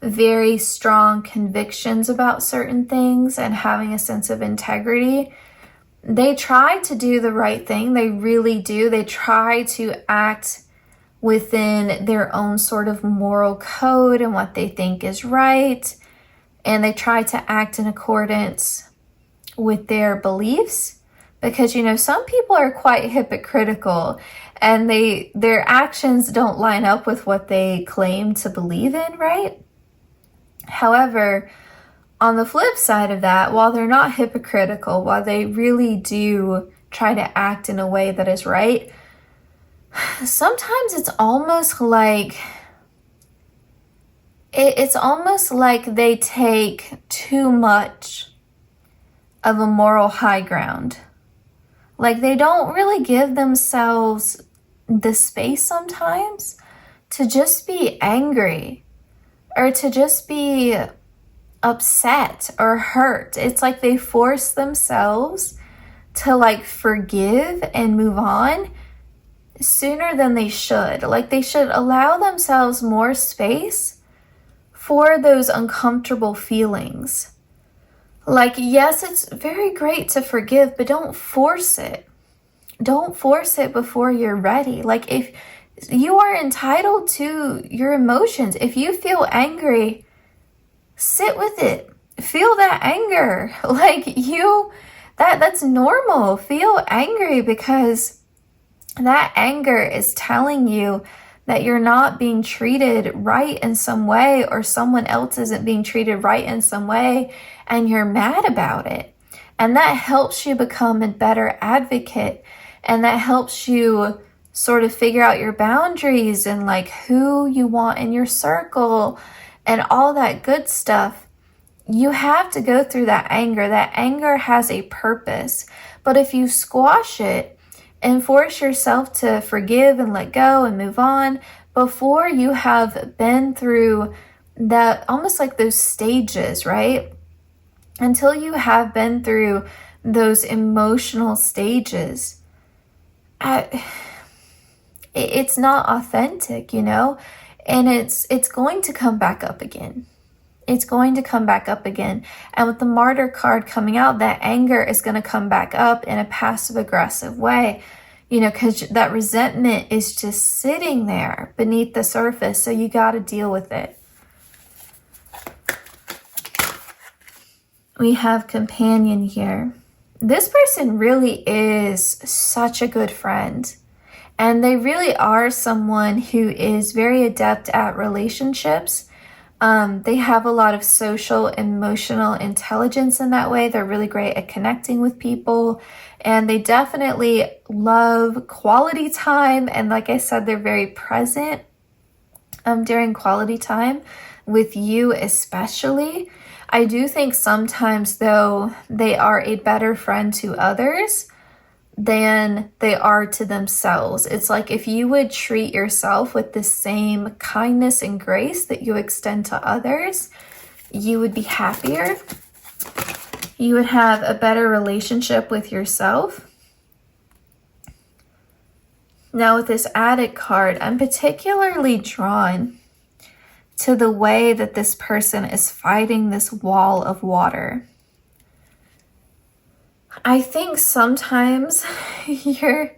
very strong convictions about certain things and having a sense of integrity? They try to do the right thing. They really do. They try to act within their own sort of moral code and what they think is right. And they try to act in accordance with their beliefs, because, some people are quite hypocritical and their actions don't line up with what they claim to believe in, right? However, on the flip side of that, while they're not hypocritical, while they really do try to act in a way that is right, sometimes it's almost like it's almost like they take too much of a moral high ground. Like they don't really give themselves the space sometimes to just be angry or to just be upset or hurt. It's like they force themselves to like forgive and move on sooner than they should. Like they should allow themselves more space for those uncomfortable feelings. Like, yes, it's very great to forgive, but don't force it. Don't force it before you're ready. Like, if you are entitled to your emotions, if you feel angry, sit with it. Feel that anger. Like, that's normal. Feel angry, because that anger is telling you that you're not being treated right in some way, or someone else isn't being treated right in some way, and you're mad about it. And that helps you become a better advocate, and that helps you sort of figure out your boundaries and like who you want in your circle and all that good stuff. You have to go through that anger. That anger has a purpose. But if you squash it and force yourself to forgive and let go and move on before you have been through that, almost like those stages, right? Until you have been through those emotional stages, it's not authentic, you know? And it's going to come back up again. It's going to come back up again. And with the Martyr card coming out, that anger is going to come back up in a passive aggressive way, you know, because that resentment is just sitting there beneath the surface. So you got to deal with it. We have Companion here. This person really is such a good friend. And they really are someone who is very adept at relationships. They have a lot of social, emotional intelligence in that way. They're really great at connecting with people. And they definitely love quality time. And like I said, they're very present during quality time with you especially. I do think sometimes, though, they are a better friend to others than they are to themselves. It's like if you would treat yourself with the same kindness and grace that you extend to others, you would be happier. You would have a better relationship with yourself. Now with this Addict card, I'm particularly drawn to the way that this person is fighting this wall of water. I think sometimes your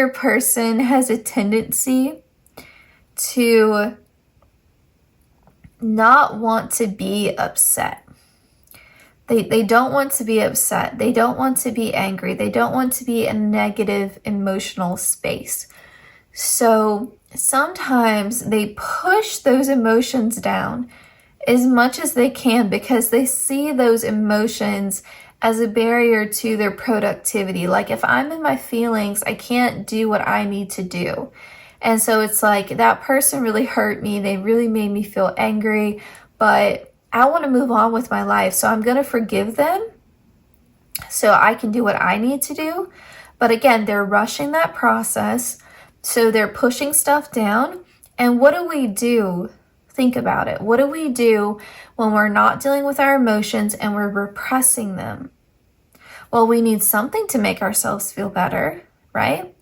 person has a tendency to not want to be upset. They don't want to be upset. They don't want to be angry. They don't want to be in a negative emotional space. So sometimes they push those emotions down as much as they can because they see those emotions as a barrier to their productivity. Like if I'm in my feelings, I can't do what I need to do. And so it's like that person really hurt me. They really made me feel angry, but I want to move on with my life. So I'm going to forgive them so I can do what I need to do. But again, they're rushing that process. So they're pushing stuff down. And what do? Think about it. What do we do when we're not dealing with our emotions and we're repressing them? Well, we need something to make ourselves feel better, right?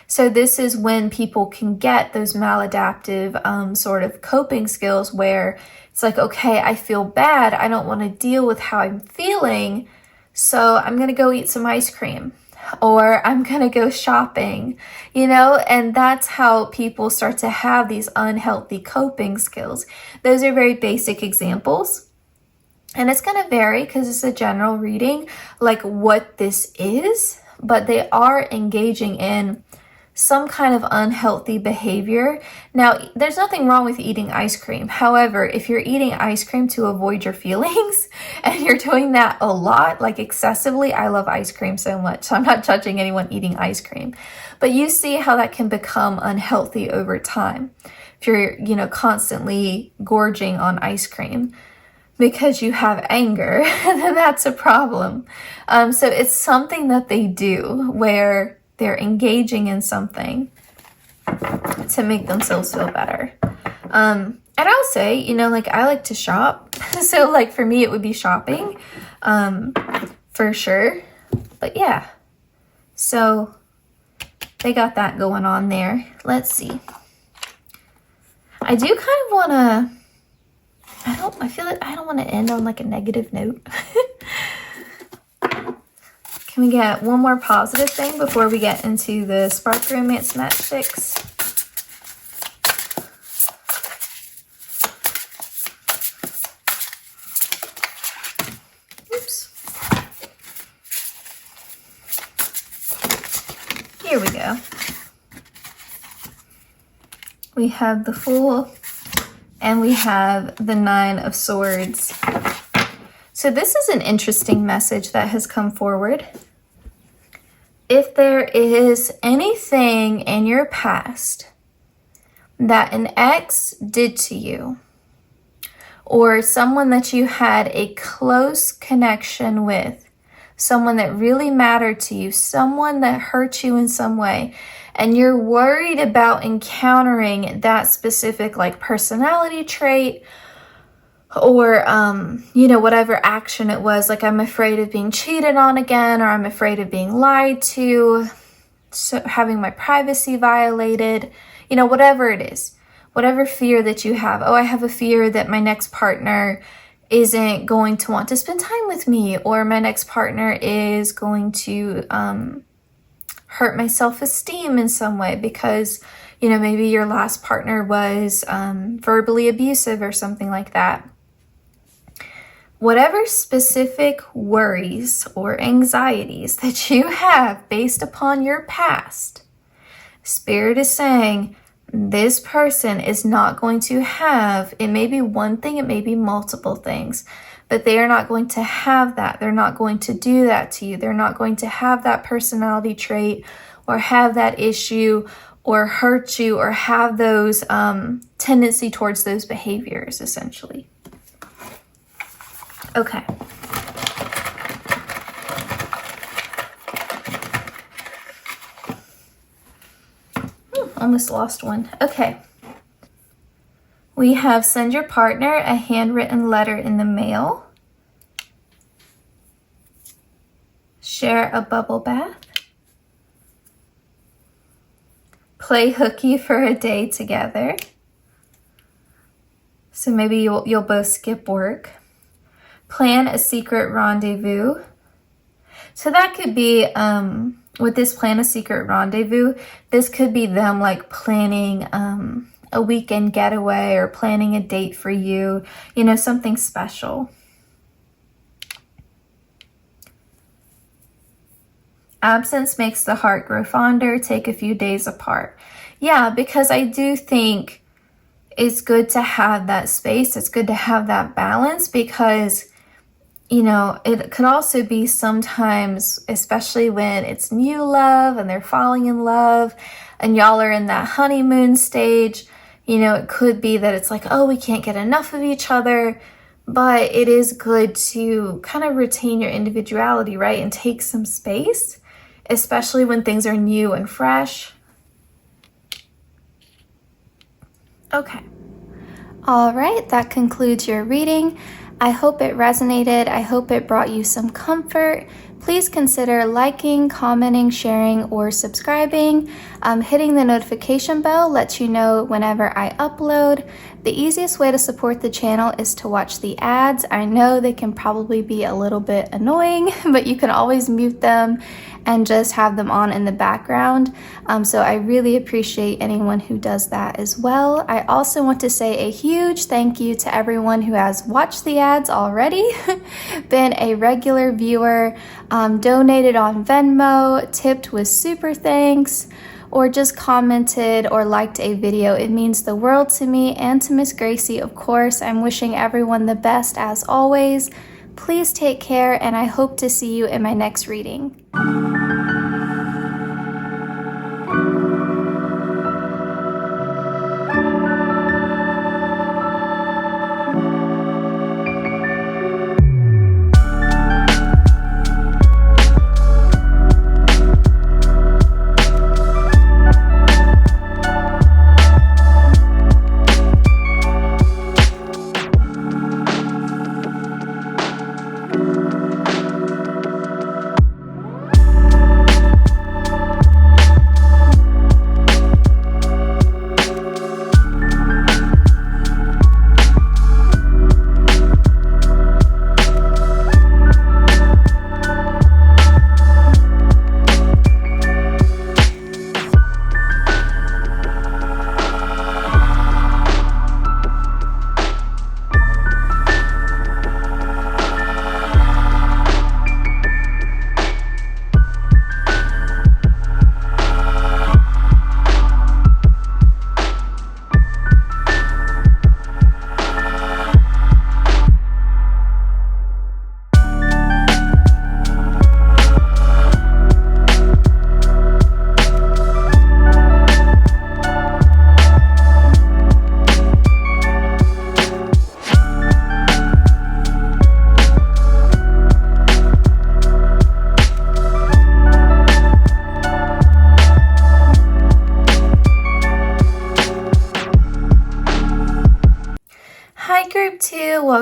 So this is when people can get those maladaptive sort of coping skills where it's like, okay, I feel bad. I don't want to deal with how I'm feeling. So I'm going to go eat some ice cream. Or I'm going to go shopping, you know, and that's how people start to have these unhealthy coping skills. Those are very basic examples. And it's going to vary because it's a general reading, like what this is, but they are engaging in some kind of unhealthy behavior. Now, there's nothing wrong with eating ice cream. However, if you're eating ice cream to avoid your feelings and you're doing that a lot, like excessively, I love ice cream so much, so I'm not judging anyone eating ice cream. But you see how that can become unhealthy over time. if you're, you know, constantly gorging on ice cream because you have anger, then that's a problem. So it's something that they do where they're engaging in something to make themselves feel better. And I'll say, you know, like I like to shop. So like for me, it would be shopping, for sure. But yeah, so they got that going on there. Let's see. I do kind of want to, I feel like I don't want to end on like a negative note. Can we get one more positive thing before we get into the Spark Romance Matchsticks? Oops. Here we go. We have the Fool and we have the Nine of Swords. So this is an interesting message that has come forward. If there is anything in your past that an ex did to you, or someone that you had a close connection with, someone that really mattered to you, someone that hurt you in some way, and you're worried about encountering that specific like personality trait or, you know, whatever action it was, like I'm afraid of being cheated on again, or I'm afraid of being lied to, so having my privacy violated, you know, whatever it is, whatever fear that you have. Oh, I have a fear that my next partner isn't going to want to spend time with me, or my next partner is going to hurt my self-esteem in some way because, you know, maybe your last partner was verbally abusive or something like that. Whatever specific worries or anxieties that you have based upon your past, Spirit is saying this person is not going to have, it may be one thing, it may be multiple things, but they are not going to have that. They're not going to do that to you. They're not going to have that personality trait or have that issue or hurt you or have those tendency towards those behaviors, essentially. Okay. Almost lost one. Okay. We have send your partner a handwritten letter in the mail. Share a bubble bath. Play hooky for a day together. So maybe you'll both skip work. Plan a secret rendezvous. So that could be, with this plan a secret rendezvous, this could be them like planning a weekend getaway or planning a date for you, you know, something special. Absence makes the heart grow fonder. Take a few days apart. Yeah, because I do think it's good to have that space. It's good to have that balance because, you know, it could also be sometimes, especially when it's new love and they're falling in love and y'all are in that honeymoon stage, you know, it could be that it's like, oh, we can't get enough of each other, but it is good to kind of retain your individuality, right? And take some space, especially when things are new and fresh. Okay. All right, that concludes your reading. I hope it resonated. I hope it brought you some comfort. Please consider liking, commenting, sharing, or subscribing. Hitting the notification bell lets you know whenever I upload. The easiest way to support the channel is to watch the ads. I know they can probably be a little bit annoying, but you can always mute them and just have them on in the background. So I really appreciate anyone who does that as well. I also want to say a huge thank you to everyone who has watched the ads already, been a regular viewer, donated on Venmo, tipped with SuperThanks, or just commented or liked a video. It means the world to me and to Miss Gracie, of course. I'm wishing everyone the best as always. Please take care, and I hope to see you in my next reading.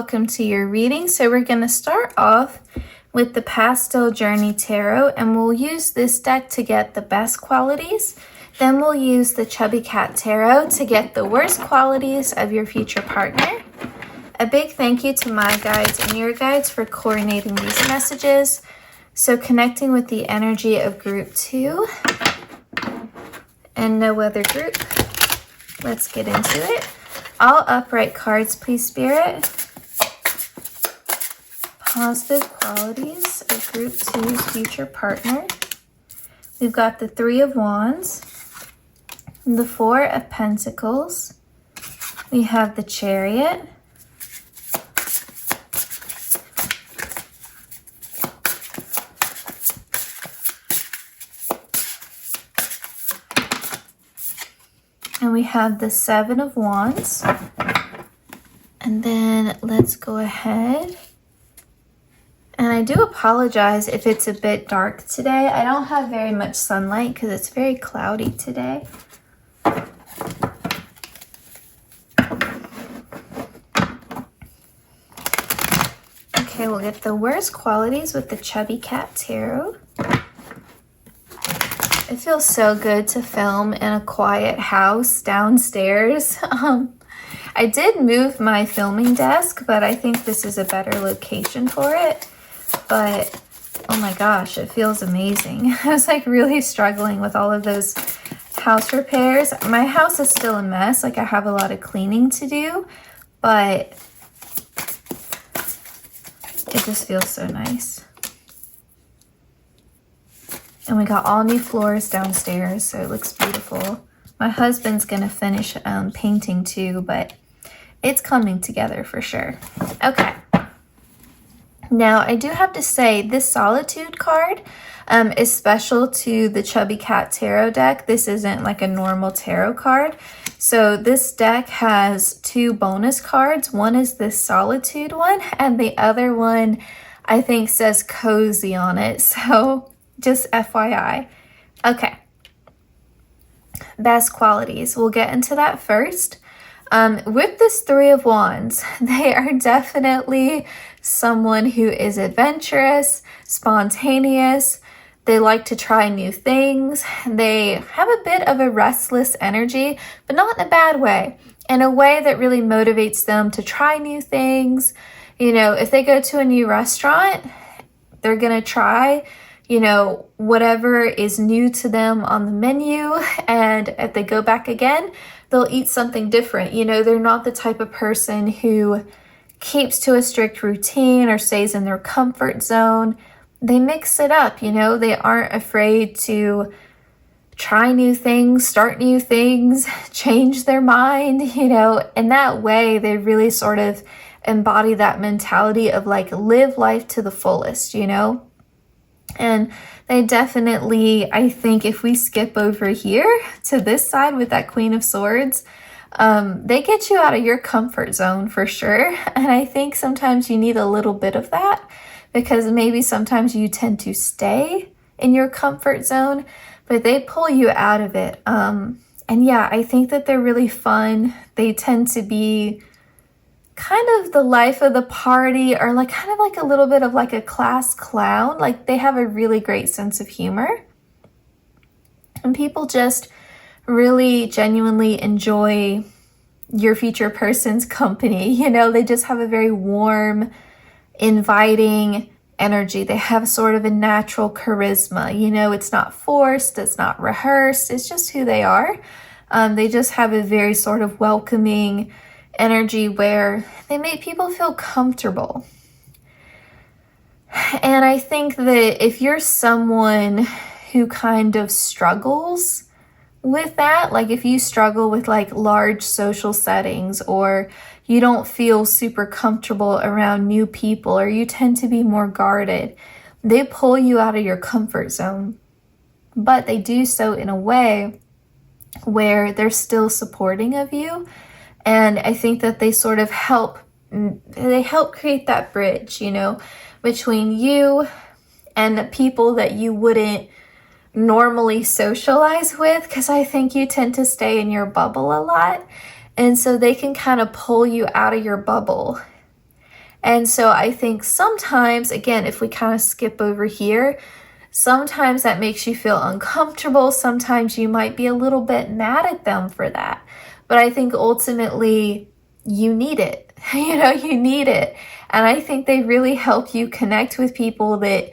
welcome to your reading. So we're going to start off with the Pastel Journey Tarot, and we'll use this deck to get the best qualities. Then we'll use the Chubby Cat Tarot to get the worst qualities of your future partner. A big thank you to my guides and your guides for coordinating these messages. So connecting with the energy of group 2 and no other group. Let's get into it. All upright cards, please, Spirit. Positive qualities of group 2's future partner. We've got the 3 of Wands, the 4 of Pentacles. We have the Chariot. And we have the 7 of Wands. And then let's go ahead. And I do apologize if it's a bit dark today. I don't have very much sunlight because it's very cloudy today. Okay, we'll get the worst qualities with the Chubby Cat Tarot. It feels so good to film in a quiet house downstairs. I did move my filming desk, but I think this is a better location for it. But oh my gosh, it feels amazing. I was like really struggling with all of those house repairs. My house is still a mess. Like I have a lot of cleaning to do, but it just feels so nice. And we got all new floors downstairs, so it looks beautiful. My husband's gonna finish painting too, but it's coming together for sure. Okay. Now, I do have to say, this Solitude card is special to the Chubby Cat Tarot deck. This isn't like a normal tarot card. So this deck has 2 bonus cards. One is this Solitude one, and the other one, I think, says Cozy on it. So just FYI. Okay. Best qualities. We'll get into that first. With this 3 of Wands, they are definitely someone who is adventurous, spontaneous. They like to try new things. They have a bit of a restless energy, but not in a bad way. In a way that really motivates them to try new things. You know, if they go to a new restaurant, they're going to try, you know, whatever is new to them on the menu. And if they go back again, they'll eat something different. You know, they're not the type of person who keeps to a strict routine or stays in their comfort zone. They mix it up, you know, they aren't afraid to try new things, start new things, change their mind, you know. In that way, they really sort of embody that mentality of like live life to the fullest, you know. And they definitely, I think if we skip over here to this side with that Queen of Swords, they get you out of your comfort zone for sure. And I think sometimes you need a little bit of that because maybe sometimes you tend to stay in your comfort zone, but they pull you out of it. And yeah, I think that they're really fun. They tend to be kind of the life of the party, or like kind of like a little bit of like a class clown. Like they have a really great sense of humor, and people just really genuinely enjoy your future person's company. You know, they just have a very warm, inviting energy. They have sort of a natural charisma. You know, it's not forced, it's not rehearsed, it's just who they are. They just have a very sort of welcoming energy where they make people feel comfortable. And I think that if you're someone who kind of struggles with that, like if you struggle with like large social settings, or you don't feel super comfortable around new people, or you tend to be more guarded, they pull you out of your comfort zone. But they do so in a way where they're still supporting of you. And I think that they sort of help create that bridge, you know, between you and the people that you wouldn't normally socialize with, because I think you tend to stay in your bubble a lot. And so they can kind of pull you out of your bubble And so I think sometimes, again, if we kind of skip over here, sometimes that makes you feel uncomfortable. Sometimes you might be a little bit mad at them for that. But I think ultimately you need it. You need it. And I think they really help you connect with people that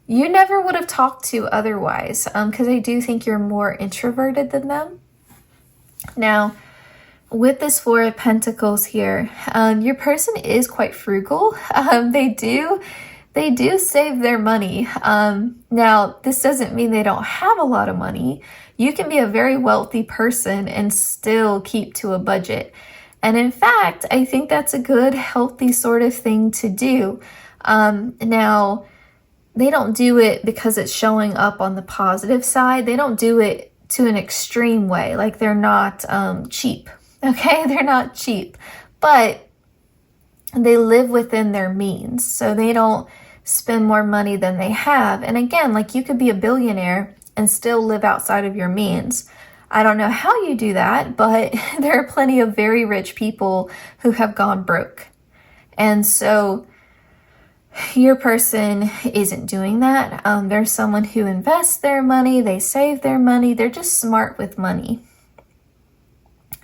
you never would have talked to otherwise, because I do think you're more introverted than them. Now, with this Four of Pentacles here, your person is quite frugal. They do save their money. Now, this doesn't mean they don't have a lot of money. You can be a very wealthy person and still keep to a budget. And in fact, I think that's a good, healthy sort of thing to do. Now, they don't do it because it's showing up on the positive side. They don't do it to an extreme way. Like, they're not cheap. Okay, they're not cheap. But they live within their means. So they don't spend more money than they have. And again, like, you could be a billionaire and still live outside of your means. I don't know how you do that, but there are plenty of very rich people who have gone broke. And so your person isn't doing that. There's someone who invests their money, they save their money, they're just smart with money.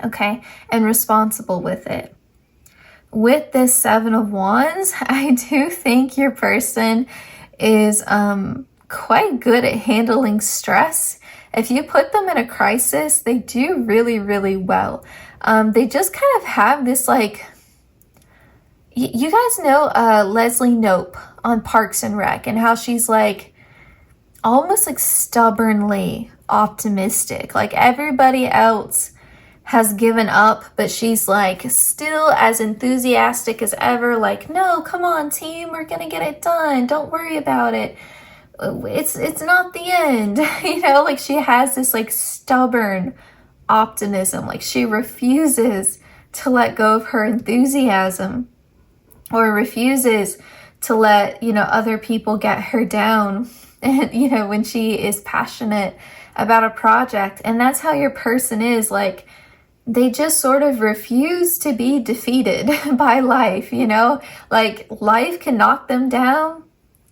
Okay, and responsible with it. With this Seven of Wands, I do think your person is quite good at handling stress. If you put them in a crisis, they do really, really well. They just kind of have this, like, you guys know Leslie Knope on Parks and Rec, and how she's like almost like stubbornly optimistic. Like, everybody else has given up, but she's like still as enthusiastic as ever. Like, no, come on team, we're gonna get it done. Don't worry about it. It's not the end. Like, she has this like stubborn optimism. Like, she refuses to let go of her enthusiasm, or refuses to let, other people get her down. And, when she is passionate about a project. And that's how your person is. Like, they just sort of refuse to be defeated by life, Like, life can knock them down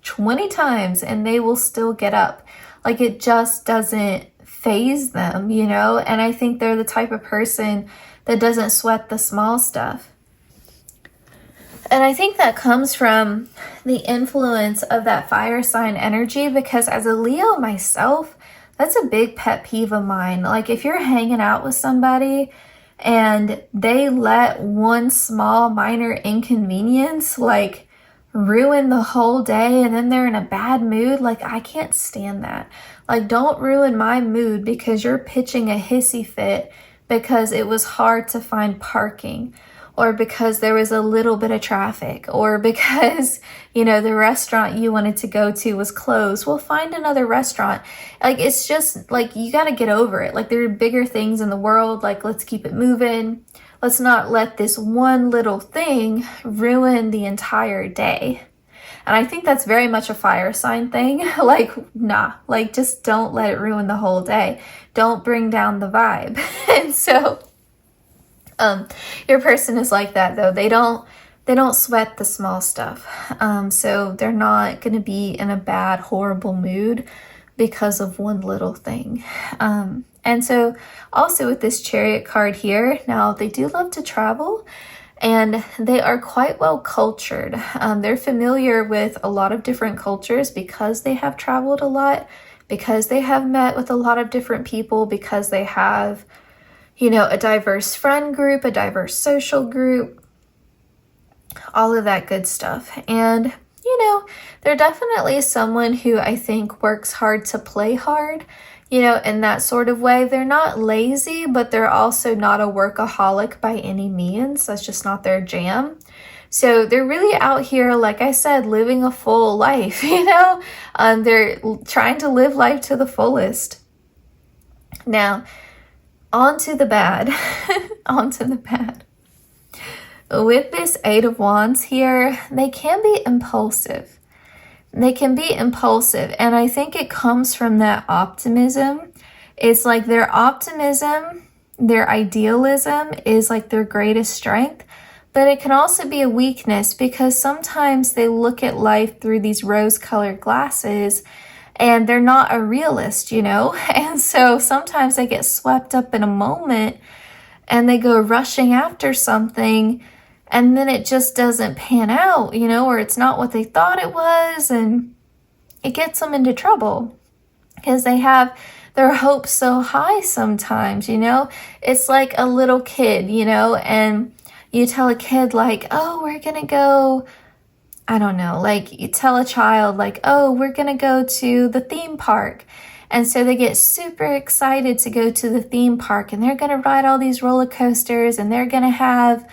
20 times and they will still get up. Like, it just doesn't faze them, And I think they're the type of person that doesn't sweat the small stuff. And I think that comes from the influence of that fire sign energy, because as a Leo myself, that's a big pet peeve of mine. Like, if you're hanging out with somebody and they let one small minor inconvenience, like, ruin the whole day, and then they're in a bad mood, like, I can't stand that. Like, don't ruin my mood because you're pitching a hissy fit because it was hard to find parking, or because there was a little bit of traffic, or because, the restaurant you wanted to go to was closed. Well, find another restaurant. Like, it's just, like, you got to get over it. Like, there are bigger things in the world. Like, let's keep it moving. Let's not let this one little thing ruin the entire day. And I think that's very much a fire sign thing. Like, nah, like, just don't let it ruin the whole day. Don't bring down the vibe. And so your person is like that, though. They don't sweat the small stuff. So they're not going to be in a bad, horrible mood because of one little thing. And so also with this Chariot card here, now they do love to travel, and they are quite well cultured. They're familiar with a lot of different cultures because they have traveled a lot, because they have met with a lot of different people, because they have, a diverse friend group, a diverse social group, all of that good stuff. And, they're definitely someone who I think works hard to play hard, in that sort of way. They're not lazy, but they're also not a workaholic by any means. That's just not their jam. So they're really out here, like I said, living a full life, they're trying to live life to the fullest. Now, on to the bad. On to the bad. With this Eight of Wands here, they can be impulsive. They can be impulsive, and I think it comes from that optimism. It's like their optimism, their idealism is like their greatest strength, but it can also be a weakness because sometimes they look at life through these rose-colored glasses and they're not a realist, you know? And so sometimes they get swept up in a moment and they go rushing after something and then it just doesn't pan out, you know, or it's not what they thought it was, and it gets them into trouble because they have their hopes so high sometimes, you know? It's like a little kid, you know, and you tell a kid like, oh, we're gonna go, I don't know, like you tell a child like, oh, we're gonna go to the theme park. And so they get super excited to go to the theme park and they're gonna ride all these roller coasters and they're gonna have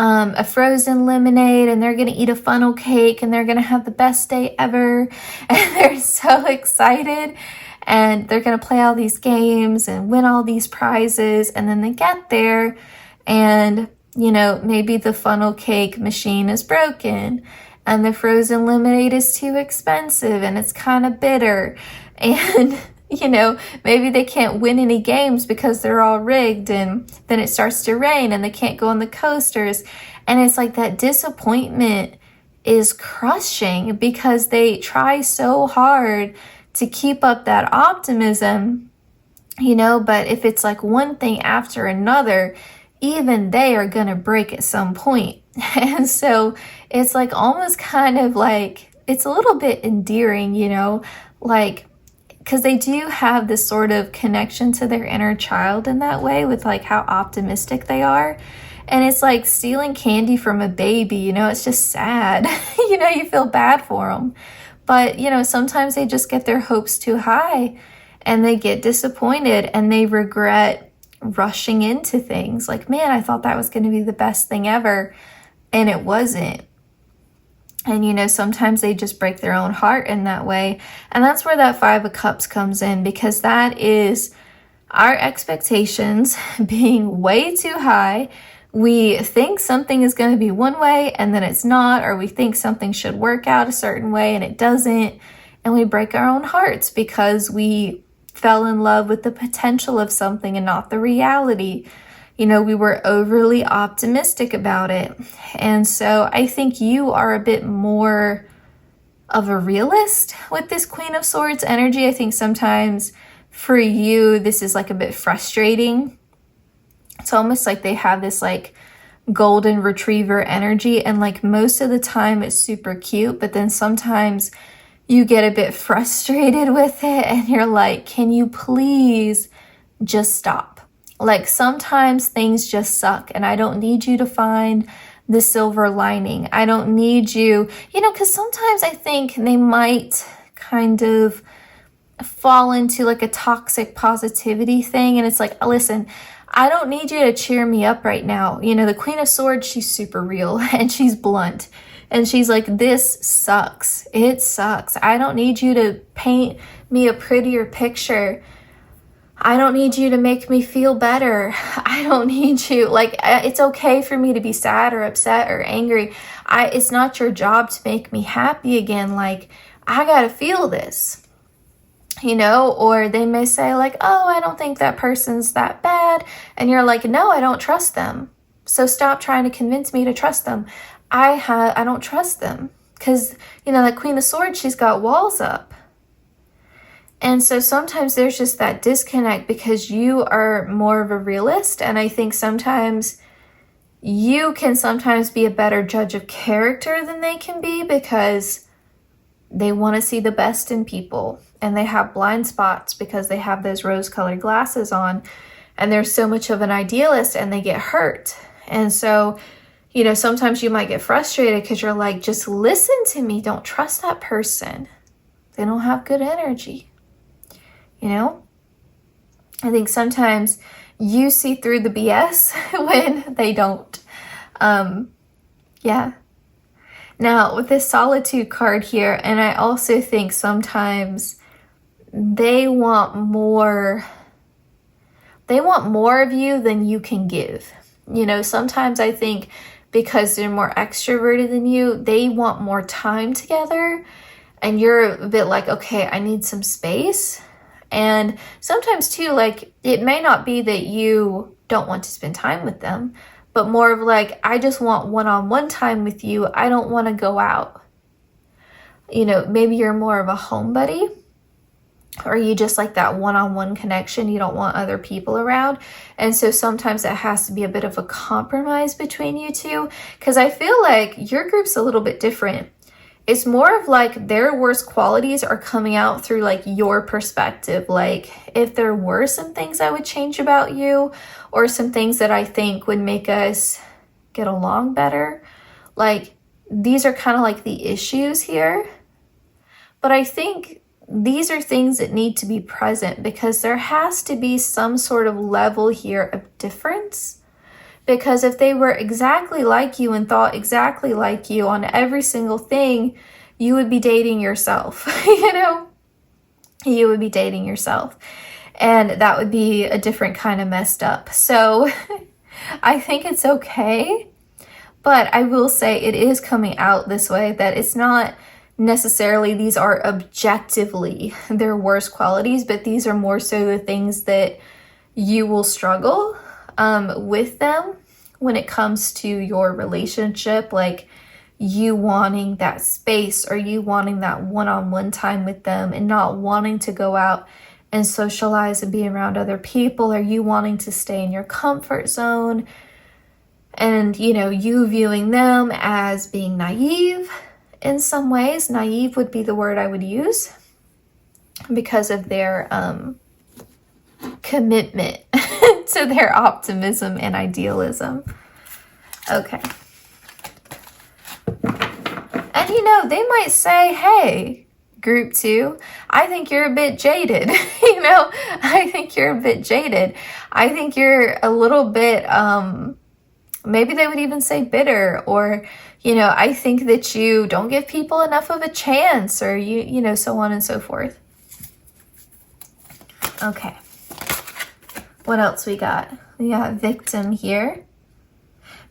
a frozen lemonade and they're gonna eat a funnel cake and they're gonna have the best day ever. And they're so excited and they're gonna play all these games and win all these prizes. And then they get there and, you know, maybe the funnel cake machine is broken and the frozen lemonade is too expensive and it's kind of bitter. And, you know, maybe they can't win any games because they're all rigged, and then it starts to rain and they can't go on the coasters. And it's like that disappointment is crushing because they try so hard to keep up that optimism, you know, but if it's like one thing after another, even they are going to break at some point. And so it's like almost kind of like, it's a little bit endearing, you know, like, because they do have this sort of connection to their inner child in that way with like how optimistic they are. And it's like stealing candy from a baby, you know, it's just sad. You know, you feel bad for them. But, you know, sometimes they just get their hopes too high and they get disappointed and they regret rushing into things. Like, man, I thought that was going to be the best thing ever. And it wasn't. And, you know, sometimes they just break their own heart in that way. And that's where that Five of Cups comes in, because that is our expectations being way too high. We think something is going to be one way and then it's not, or we think something should work out a certain way and it doesn't. And we break our own hearts because we fell in love with the potential of something and not the reality. You know, we were overly optimistic about it. And so I think you are a bit more of a realist with this Queen of Swords energy. I think sometimes for you, this is like a bit frustrating. It's almost like they have this like golden retriever energy, and like most of the time it's super cute, but then sometimes you get a bit frustrated with it and you're like, can you please just stop? Like sometimes things just suck and I don't need you to find the silver lining. I don't need you, you know, because sometimes I think they might kind of fall into like a toxic positivity thing. And it's like, listen, I don't need you to cheer me up right now. You know, the Queen of Swords, she's super real and she's blunt. And she's like, this sucks. It sucks. I don't need you to paint me a prettier picture. I don't need you to make me feel better. I don't need you. Like, it's okay for me to be sad or upset or angry. It's not your job to make me happy again. Like, I gotta feel this, you know? Or they may say like, oh, I don't think that person's that bad. And you're like, no, I don't trust them. So stop trying to convince me to trust them. I don't trust them. Because, you know, that Queen of Swords, she's got walls up. And so sometimes there's just that disconnect because you are more of a realist. And I think sometimes you can sometimes be a better judge of character than they can be because they want to see the best in people. And they have blind spots because they have those rose-colored glasses on. And they're so much of an idealist and they get hurt. And so, you know, sometimes you might get frustrated because you're like, just listen to me. Don't trust that person. They don't have good energy. You know, I think sometimes you see through the BS when they don't. Yeah. Now with this Solitude card here, and I also think sometimes they want more of you than you can give. You know, sometimes I think because they're more extroverted than you, they want more time together. And you're a bit like, okay, I need some space. And sometimes too, like, it may not be that you don't want to spend time with them, but more of like, I just want one-on-one time with you. I don't want to go out. You know, maybe you're more of a homebody, or you just like that one-on-one connection. You don't want other people around. And so sometimes it has to be a bit of a compromise between you two, because I feel like your group's a little bit different. It's more of like their worst qualities are coming out through like your perspective. Like if there were some things I would change about you, or some things that I think would make us get along better, like these are kind of like the issues here. But I think these are things that need to be present, because there has to be some sort of level here of difference. Because if they were exactly like you and thought exactly like you on every single thing, you would be dating yourself, you know? You would be dating yourself. And that would be a different kind of messed up. So I think it's okay. But I will say it is coming out this way, that it's not necessarily these are objectively their worst qualities, but these are more so the things that you will struggle with them when it comes to your relationship, like you wanting that space, or you wanting that one-on-one time with them and not wanting to go out and socialize and be around other people, or you wanting to stay in your comfort zone, and you know, you viewing them as being naive in some ways. Naive would be the word I would use, because of their commitment to their optimism and idealism. Okay. And you know, they might say, hey, group 2, I think you're a bit jaded. You know, I think you're a bit jaded. I think you're a little bit, maybe they would even say bitter, or, you know, I think that you don't give people enough of a chance, or you know, so on and so forth. Okay. What else we got? We got victim here.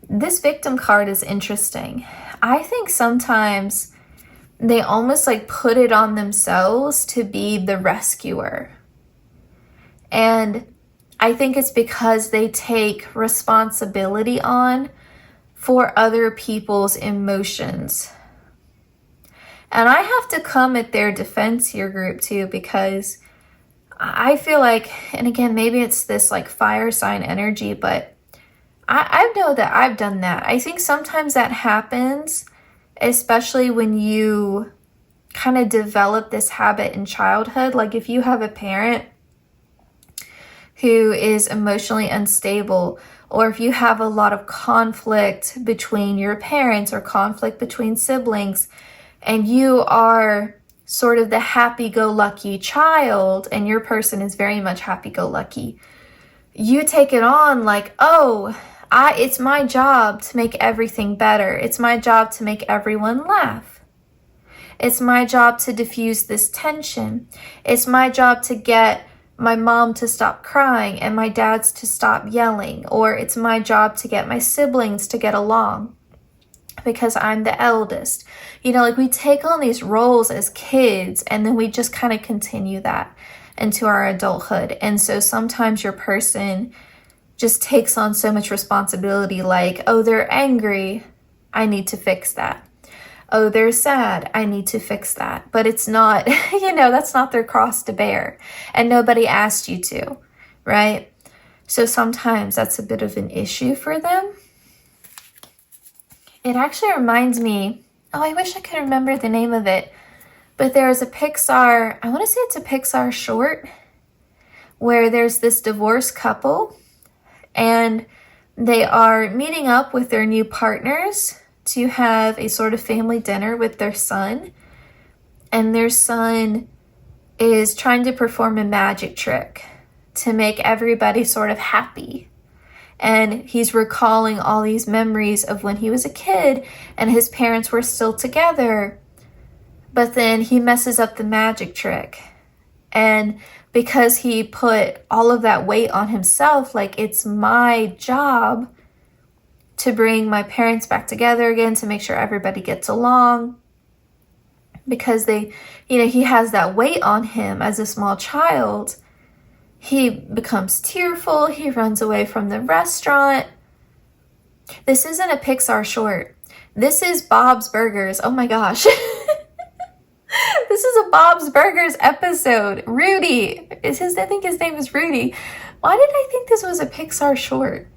This victim card is interesting. I think sometimes they almost like put it on themselves to be the rescuer. And I think it's because they take responsibility on for other people's emotions. And I have to come at their defense here, group 2, because I feel like, and again, maybe it's this like fire sign energy, but I know that I've done that. I think sometimes that happens, especially when you kind of develop this habit in childhood. Like if you have a parent who is emotionally unstable, or if you have a lot of conflict between your parents or conflict between siblings, and you are sort of the happy-go-lucky child, and your person is very much happy-go-lucky, you take it on like, oh, it's my job to make everything better. It's my job to make everyone laugh. It's my job to diffuse this tension. It's my job to get my mom to stop crying and my dad's to stop yelling. Or it's my job to get my siblings to get along because I'm the eldest. You know, like we take on these roles as kids, and then we just kind of continue that into our adulthood. And so sometimes your person just takes on so much responsibility, like, oh, they're angry, I need to fix that. Oh, they're sad, I need to fix that. But it's not, you know, that's not their cross to bear. And nobody asked you to, right? So sometimes that's a bit of an issue for them. It actually reminds me, oh, I wish I could remember the name of it, but there's a Pixar, I want to say it's a Pixar short, where there's this divorced couple, and they are meeting up with their new partners to have a sort of family dinner with their son. And their son is trying to perform a magic trick to make everybody sort of happy. And he's recalling all these memories of when he was a kid and his parents were still together. But then he messes up the magic trick. And because he put all of that weight on himself, like, it's my job to bring my parents back together again, to make sure everybody gets along. Because they, you know, he has that weight on him as a small child. He becomes tearful. He runs away from the restaurant. This isn't a Pixar short. This is Bob's Burgers. Oh my gosh. This is a Bob's Burgers episode. Rudy. I think his name is Rudy. Why did I think this was a Pixar short?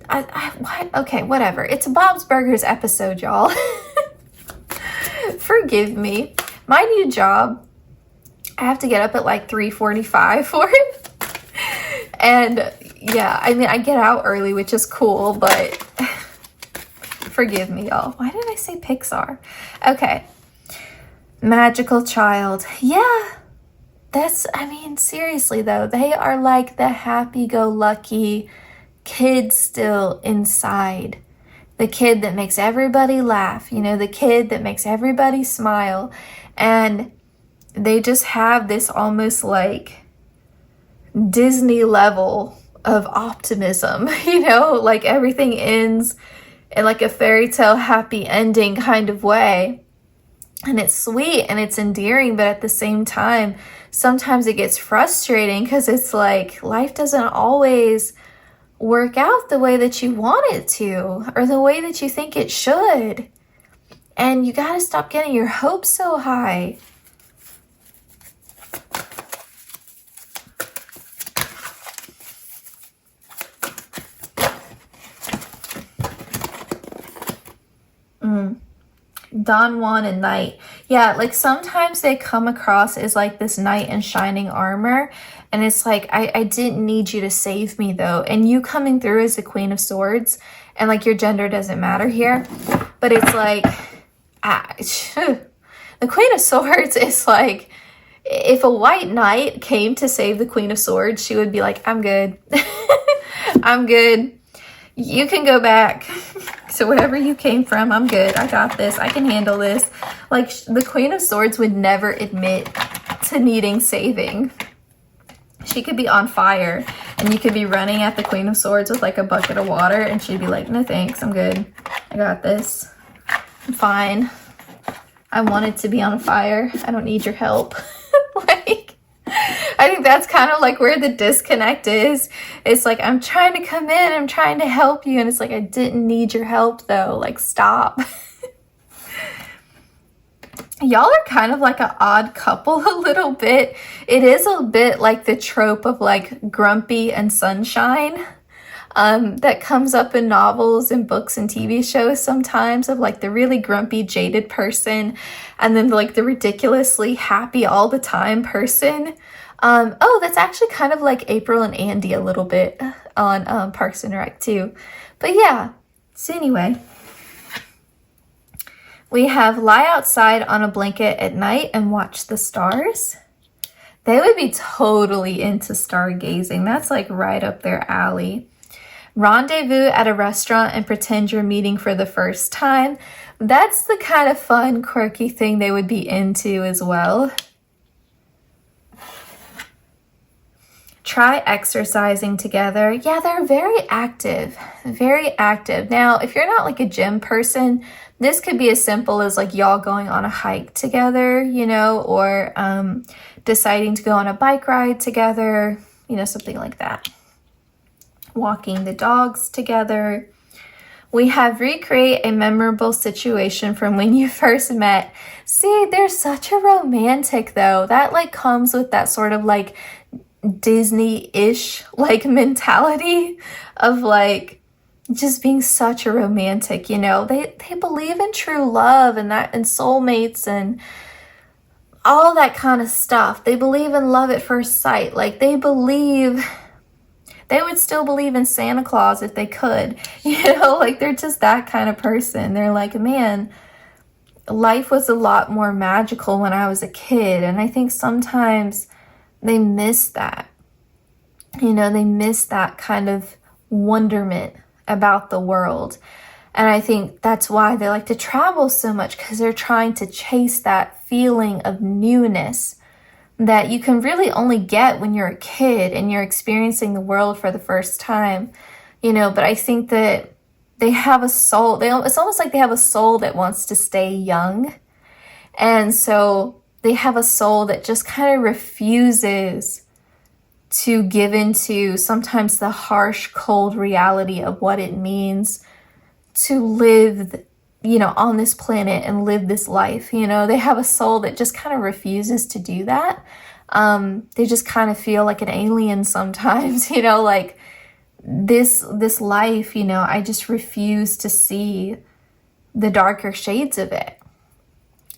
What? Okay, whatever. It's a Bob's Burgers episode, y'all. Forgive me. My new job, I have to get up at like 3:45 for it. And yeah, I mean, I get out early, which is cool, but forgive me, y'all. Why did I say Pixar? Okay. Magical child. Yeah. I mean, seriously though, they are like the happy-go-lucky kid still inside. The kid that makes everybody laugh, you know, the kid that makes everybody smile. And they just have this almost like Disney level of optimism, you know, like everything ends in like a fairy tale happy ending kind of way. And it's sweet and it's endearing, but at the same time, sometimes it gets frustrating because it's like life doesn't always work out the way that you want it to or the way that you think it should. And you got to stop getting your hopes so high. Don Juan and Knight. Yeah, like sometimes they come across as like this knight in shining armor. And it's like, I didn't need you to save me though. And you coming through as the Queen of Swords. And like your gender doesn't matter here. But it's like, the Queen of Swords is like, if a white knight came to save the Queen of Swords, she would be like, I'm good. I'm good. You can go back to wherever you came from. I'm good. I got this. I can handle this. Like the Queen of Swords would never admit to needing saving. She could be on fire and you could be running at the Queen of Swords with like a bucket of water and she'd be like, no thanks, I'm good. I got this. I'm fine. I wanted to be on fire. I don't need your help. Like, I think that's kind of like where the disconnect is. It's like, I'm trying to come in, I'm trying to help you. And it's like, I didn't need your help though. Like, stop. Y'all are kind of like an odd couple a little bit. It is a bit like the trope of like grumpy and sunshine that comes up in novels and books and TV shows sometimes, of like the really grumpy, jaded person and then like the ridiculously happy all the time person. Oh, that's actually kind of like April and Andy a little bit on Parks and Rec too. But yeah, so anyway. We have lie outside on a blanket at night and watch the stars. They would be totally into stargazing. That's like right up their alley. Rendezvous at a restaurant and pretend you're meeting for the first time. That's the kind of fun, quirky thing they would be into as well. Try exercising together. Yeah, they're very active. Very active. Now, if you're not like a gym person, this could be as simple as like y'all going on a hike together, you know, or deciding to go on a bike ride together, you know, something like that. Walking the dogs together. We have recreate a memorable situation from when you first met. See, they're such a romantic though. That like comes with that sort of like Disney-ish like mentality of like just being such a romantic, you know. They believe in true love and that and soulmates and all that kind of stuff. They believe in love at first sight. Like they would still believe in Santa Claus if they could, you know, like they're just that kind of person. They're like, man, life was a lot more magical when I was a kid. And I think sometimes they miss that, you know, they miss that kind of wonderment about the world. And I think that's why they like to travel so much, because they're trying to chase that feeling of newness that you can really only get when you're a kid and you're experiencing the world for the first time, you know. But I think that they have a soul. It's almost like they have a soul that wants to stay young. And so they have a soul that just kind of refuses to give into sometimes the harsh, cold reality of what it means to live, on this planet and live this life. They have a soul that just kind of refuses to do that. They just kind of feel like an alien sometimes, like this life, I just refuse to see the darker shades of it.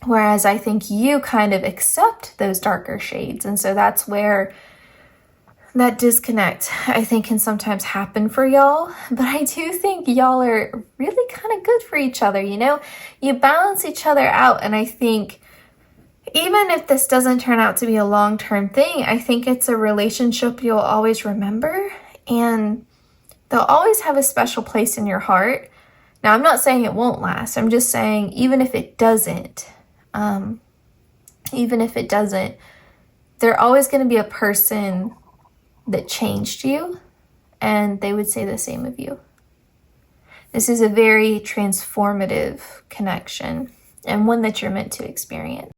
Whereas I think you kind of accept those darker shades. And so that's where that disconnect, I think, can sometimes happen for y'all. But I do think y'all are really kind of good for each other, You balance each other out. And I think even if this doesn't turn out to be a long-term thing, I think it's a relationship you'll always remember. And they'll always have a special place in your heart. Now, I'm not saying it won't last. I'm just saying even if it doesn't, they're always going to be a person that changed you, and they would say the same of you. This is a very transformative connection, and one that you're meant to experience.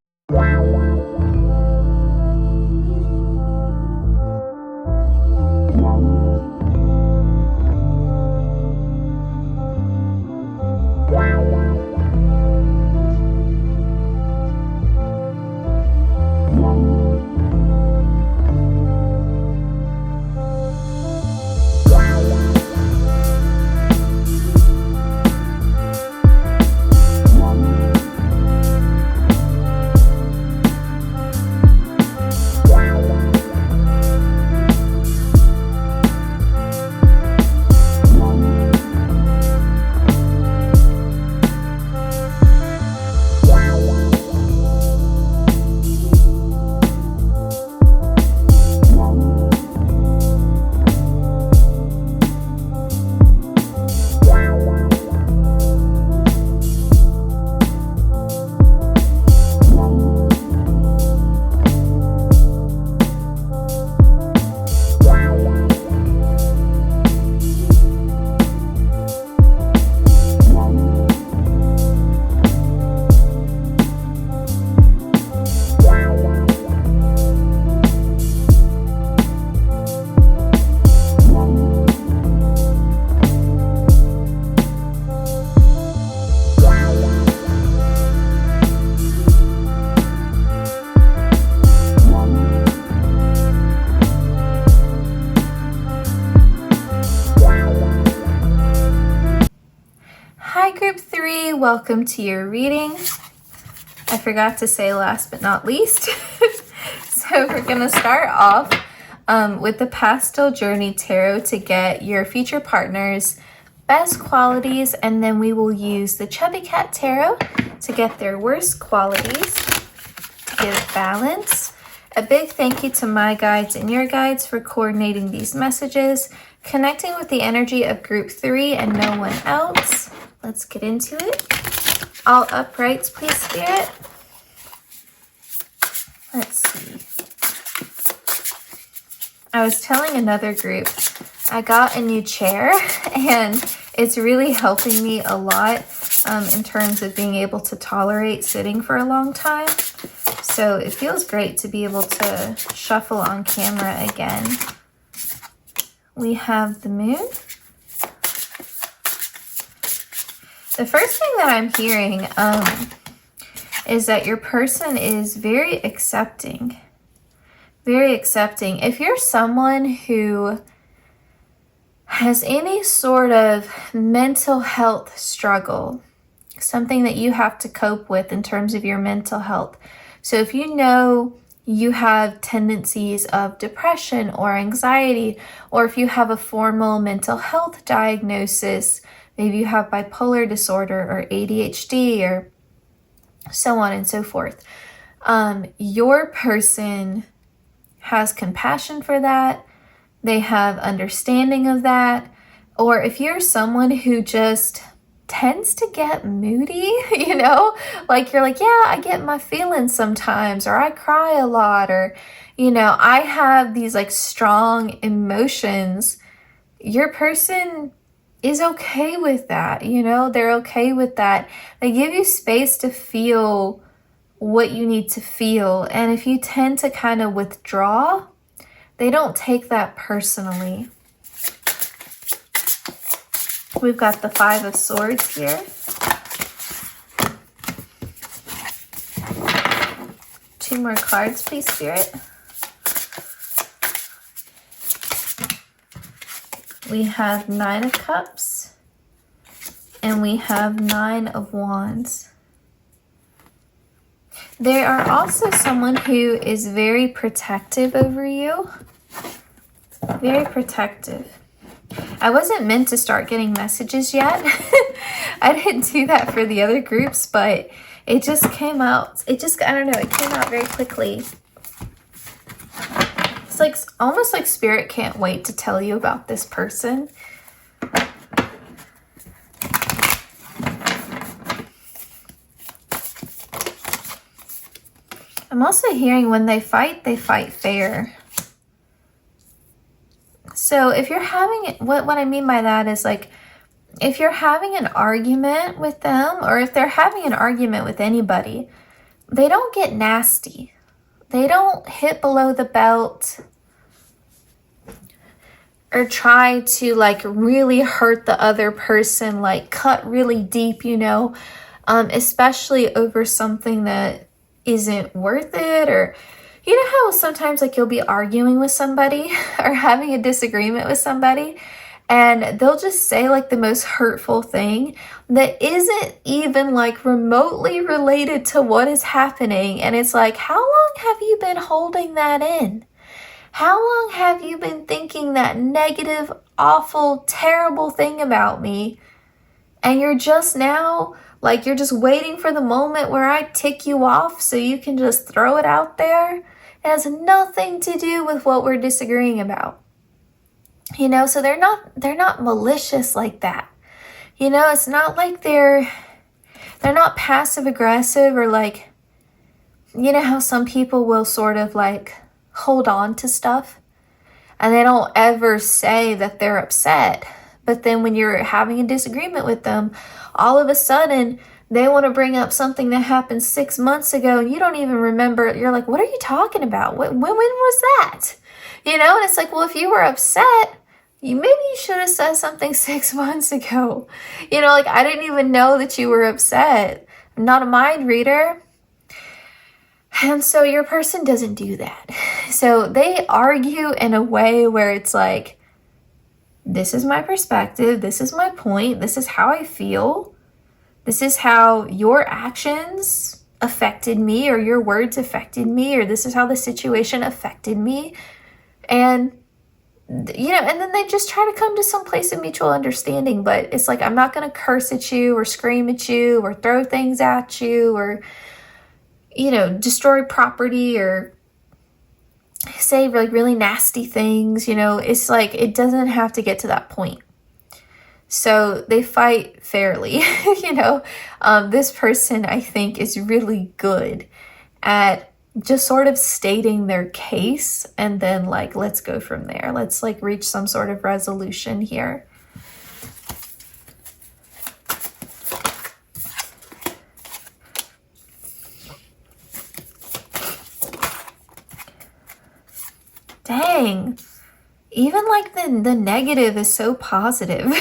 Group 3, welcome to your reading. I forgot to say last but not least. So we're going to start off with the Pastel Journey Tarot to get your future partner's best qualities, and then we will use the Chubby Cat Tarot to get their worst qualities to give balance. A big thank you to my guides and your guides for coordinating these messages, connecting with the energy of Group 3 and no one else. Let's get into it. All uprights, please, Spirit. Let's see. I was telling another group, I got a new chair and it's really helping me a lot in terms of being able to tolerate sitting for a long time. So it feels great to be able to shuffle on camera again. We have the moon. The first thing that I'm hearing is that your person is very accepting. Very accepting. If you're someone who has any sort of mental health struggle, something that you have to cope with in terms of your mental health. So if you know you have tendencies of depression or anxiety, or if you have a formal mental health diagnosis, maybe you have bipolar disorder or ADHD or so on and so forth, your person has compassion for that. They have understanding of that. Or if you're someone who just tends to get moody, like you're like, yeah, I get my feelings sometimes, or I cry a lot, or, I have these like strong emotions. Your person is okay with that, they're okay with that. They give you space to feel what you need to feel. And if you tend to kind of withdraw, They don't take that personally. We've got the Five of Swords here. Two more cards, please, Spirit. We have Nine of Cups. And we have Nine of Wands. They are also someone who is very protective over you. Very protective. I wasn't meant to start getting messages yet. I didn't do that for the other groups, but it just came out. I don't know, it came out very quickly. It's like almost like Spirit can't wait to tell you about this person. I'm also hearing when they fight fair. So if you're having, what I mean by that is like, if you're having an argument with them, or if they're having an argument with anybody, they don't get nasty. They don't hit below the belt or try to like really hurt the other person, like cut really deep, you know, especially over something that isn't worth it. Or you know how sometimes like you'll be arguing with somebody or having a disagreement with somebody and they'll just say like the most hurtful thing that isn't even like remotely related to what is happening, and it's like, how long have you been holding that in? How long have you been thinking that negative, awful, terrible thing about me, and you're just now like, you're just waiting for the moment where I tick you off so you can just throw it out there? It has nothing to do with what we're disagreeing about. You know, so they're not malicious like that. You know, it's not like they're not passive aggressive, or like, you know how some people will sort of like hold on to stuff and they don't ever say that they're upset. But then when you're having a disagreement with them, all of a sudden they want to bring up something that happened 6 months ago and you don't even remember. You're like, what are you talking about? When was that? You know, and it's like, well, if you were upset, maybe you should have said something 6 months ago. You know, like, I didn't even know that you were upset. I'm not a mind reader. And so your person doesn't do that. So they argue in a way where it's like, this is my perspective, this is my point, this is how I feel, this is how your actions affected me, or your words affected me, or this is how the situation affected me. And, you know, and then they just try to come to some place of mutual understanding. But it's like, I'm not going to curse at you or scream at you or throw things at you or, you know, destroy property or say like really nasty things. You know, it's like, it doesn't have to get to that point. So they fight fairly. You know, this person, I think, is really good at just sort of stating their case, and then like, let's go from there. Let's like reach some sort of resolution here. Dang, even like the negative is so positive.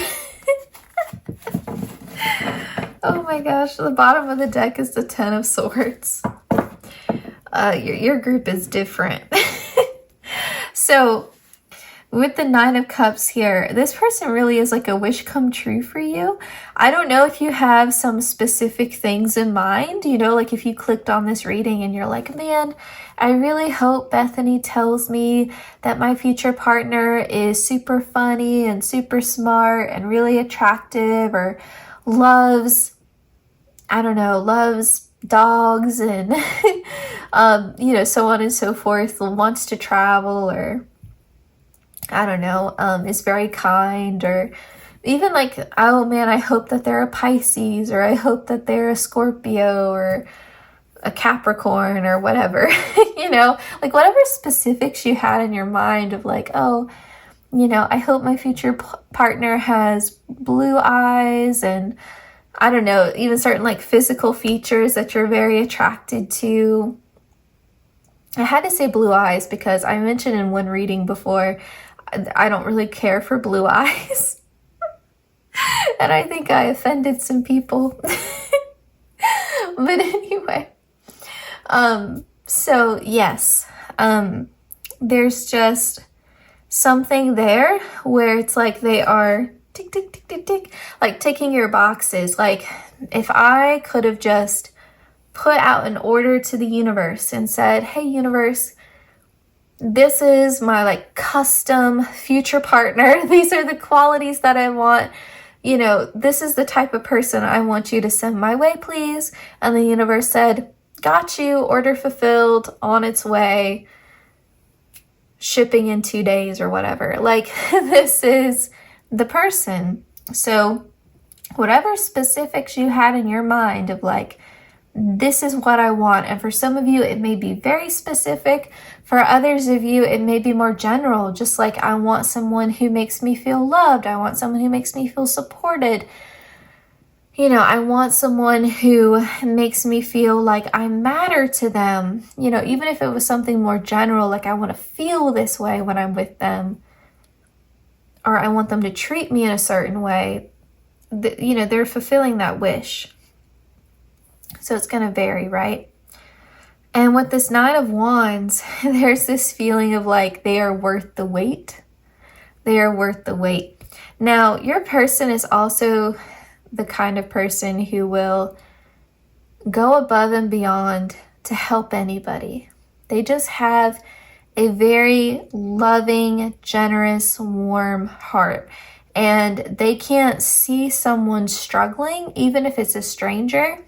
Oh my gosh, the bottom of the deck is the Ten of Swords. Your group is different. So with the Nine of Cups here, this person really is like a wish come true for you. I don't know if you have some specific things in mind, you know, like if you clicked on this reading and you're like, man, I really hope Bethany tells me that my future partner is super funny and super smart and really attractive, or loves, I don't know, loves dogs and, you know, so on and so forth, wants to travel, or I don't know, is very kind, or even like, oh man, I hope that they're a Pisces, or I hope that they're a Scorpio, or a Capricorn, or whatever, you know, like whatever specifics you had in your mind of like, oh, you know, I hope my future partner has blue eyes, and I don't know, even certain like physical features that you're very attracted to. I had to say blue eyes because I mentioned in one reading before, I don't really care for blue eyes. And I think I offended some people. But anyway, so yes, there's just something there where it's like they are tick, tick, tick, tick, tick, like ticking your boxes. Like if I could have just put out an order to the universe and said, hey, universe, this is my like custom future partner. These are the qualities that I want. You know, this is the type of person I want you to send my way, please. And the universe said, got you, order fulfilled, on its way, shipping in 2 days or whatever. Like, this is the person. So whatever specifics you had in your mind of like, this is what I want. And for some of you, it may be very specific. For others of you, it may be more general. Just like, I want someone who makes me feel loved. I want someone who makes me feel supported. You know, I want someone who makes me feel like I matter to them. You know, even if it was something more general, like I want to feel this way when I'm with them. Or I want them to treat me in a certain way. You know, they're fulfilling that wish. So it's going to vary, right? And with this Nine of Wands, there's this feeling of like they are worth the wait. They are worth the wait. Now, your person is also the kind of person who will go above and beyond to help anybody. They just have a very loving, generous, warm heart. And they can't see someone struggling, even if it's a stranger,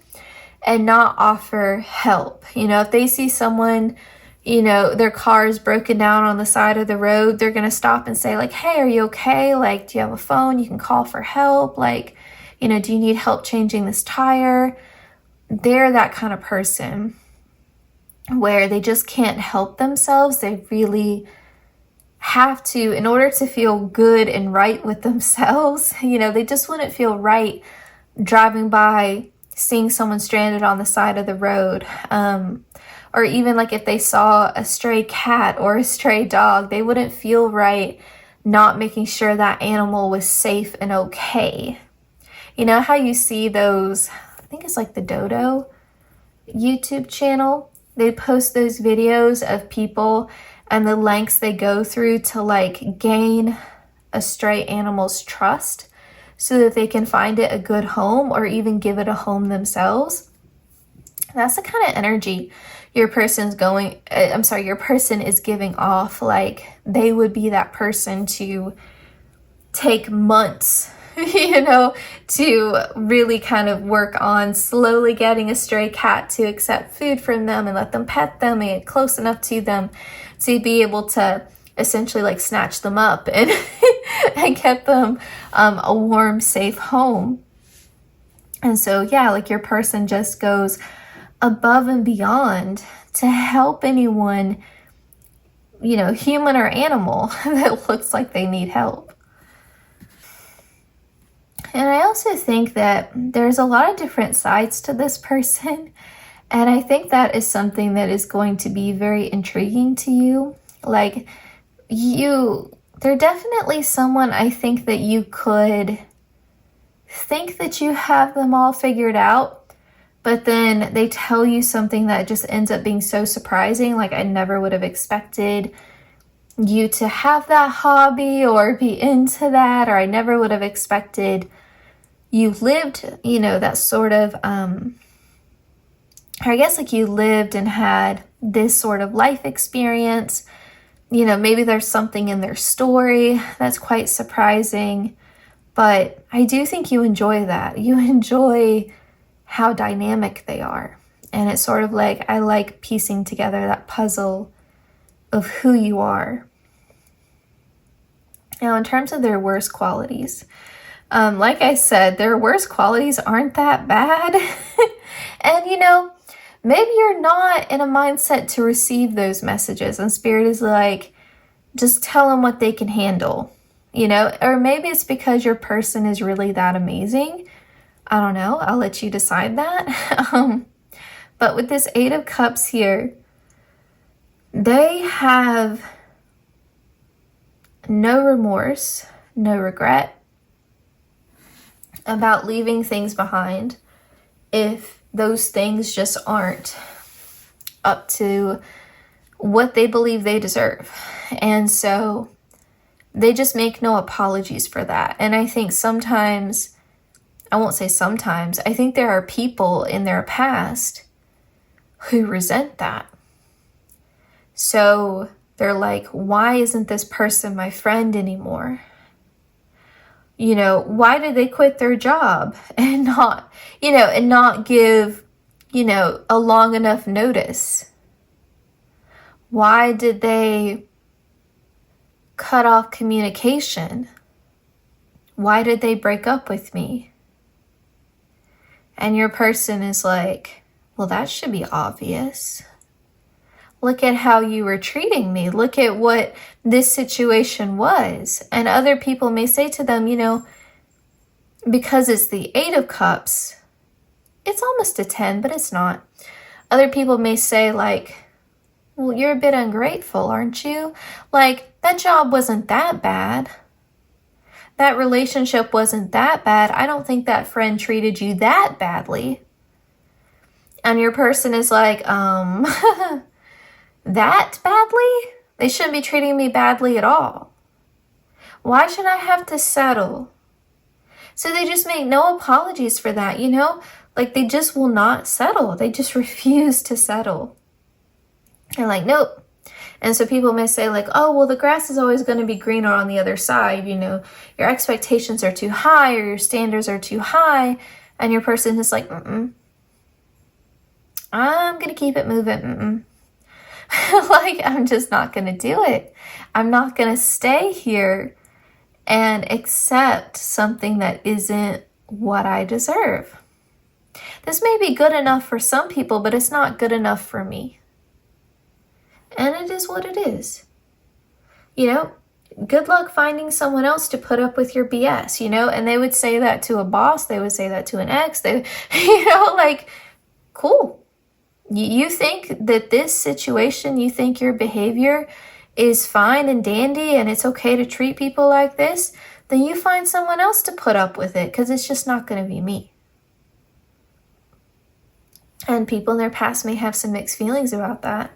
and not offer help. You know, if they see someone, you know, their car is broken down on the side of the road, they're going to stop and say like, hey, are you okay? Like, do you have a phone? You can call for help. Like, you know, do you need help changing this tire? They're that kind of person where they just can't help themselves. They really have to, in order to feel good and right with themselves, you know, they just wouldn't feel right driving by seeing someone stranded on the side of the road, or even like if they saw a stray cat or a stray dog, they wouldn't feel right not making sure that animal was safe and okay. You know how you see those, I think it's like the Dodo YouTube channel, they post those videos of people and the lengths they go through to like gain a stray animal's trust, so that they can find it a good home or even give it a home themselves. That's the kind of energy your person is giving off. Like they would be that person to take months, you know, to really kind of work on slowly getting a stray cat to accept food from them and let them pet them and get close enough to them to be able to essentially like snatch them up and and get them a warm, safe home. And so, yeah, like your person just goes above and beyond to help anyone, you know, human or animal, that looks like they need help. And I also think that there's a lot of different sides to this person. And I think that is something that is going to be very intriguing to you. Like, they're definitely someone I think that you could think that you have them all figured out, but then they tell you something that just ends up being so surprising. Like, I never would have expected you to have that hobby or be into that, or I never would have expected you lived, you know, that sort of, I guess like you lived and had this sort of life experience. You know, maybe there's something in their story that's quite surprising, but I do think you enjoy that. You enjoy how dynamic they are. And it's sort of like, I like piecing together that puzzle of who you are. Now, in terms of their worst qualities, like I said, their worst qualities aren't that bad. And, you know, maybe you're not in a mindset to receive those messages, and Spirit is like, just tell them what they can handle, you know? Or maybe it's because your person is really that amazing. I don't know. I'll let you decide that. But with this Eight of Cups here, They have no remorse, no regret about leaving things behind if those things just aren't up to what they believe they deserve. And so they just make no apologies for that. And I think sometimes, I won't say sometimes, I think there are people in their past who resent that. So they're like, why isn't this person my friend anymore? You know, why did they quit their job and not, and not give, a long enough notice? Why did they cut off communication? Why did they break up with me? And your person is like, well, that should be obvious. Look at how you were treating me. Look at what this situation was. And other people may say to them, because it's the 8 of Cups, it's almost a 10, but it's not. Other people may say like, well, you're a bit ungrateful, aren't you? Like, that job wasn't that bad. That relationship wasn't that bad. I don't think that friend treated you that badly. And your person is like, that badly? They shouldn't be treating me badly at all. Why should I have to settle? So they just make no apologies for that, Like, they just will not settle. They just refuse to settle. They're like, nope. And so people may say like, oh, well, the grass is always going to be greener on the other side. Your expectations are too high or your standards are too high. And your person is like, I'm going to keep it moving. Like, I'm just not going to do it. I'm not going to stay here and accept something that isn't what I deserve. This may be good enough for some people, but it's not good enough for me. And it is what it is. Good luck finding someone else to put up with your BS, and they would say that to a boss. They would say that to an ex. They, like, cool. You think that this situation, you think your behavior is fine and dandy and it's okay to treat people like this, then you find someone else to put up with it because it's just not going to be me. And people in their past may have some mixed feelings about that.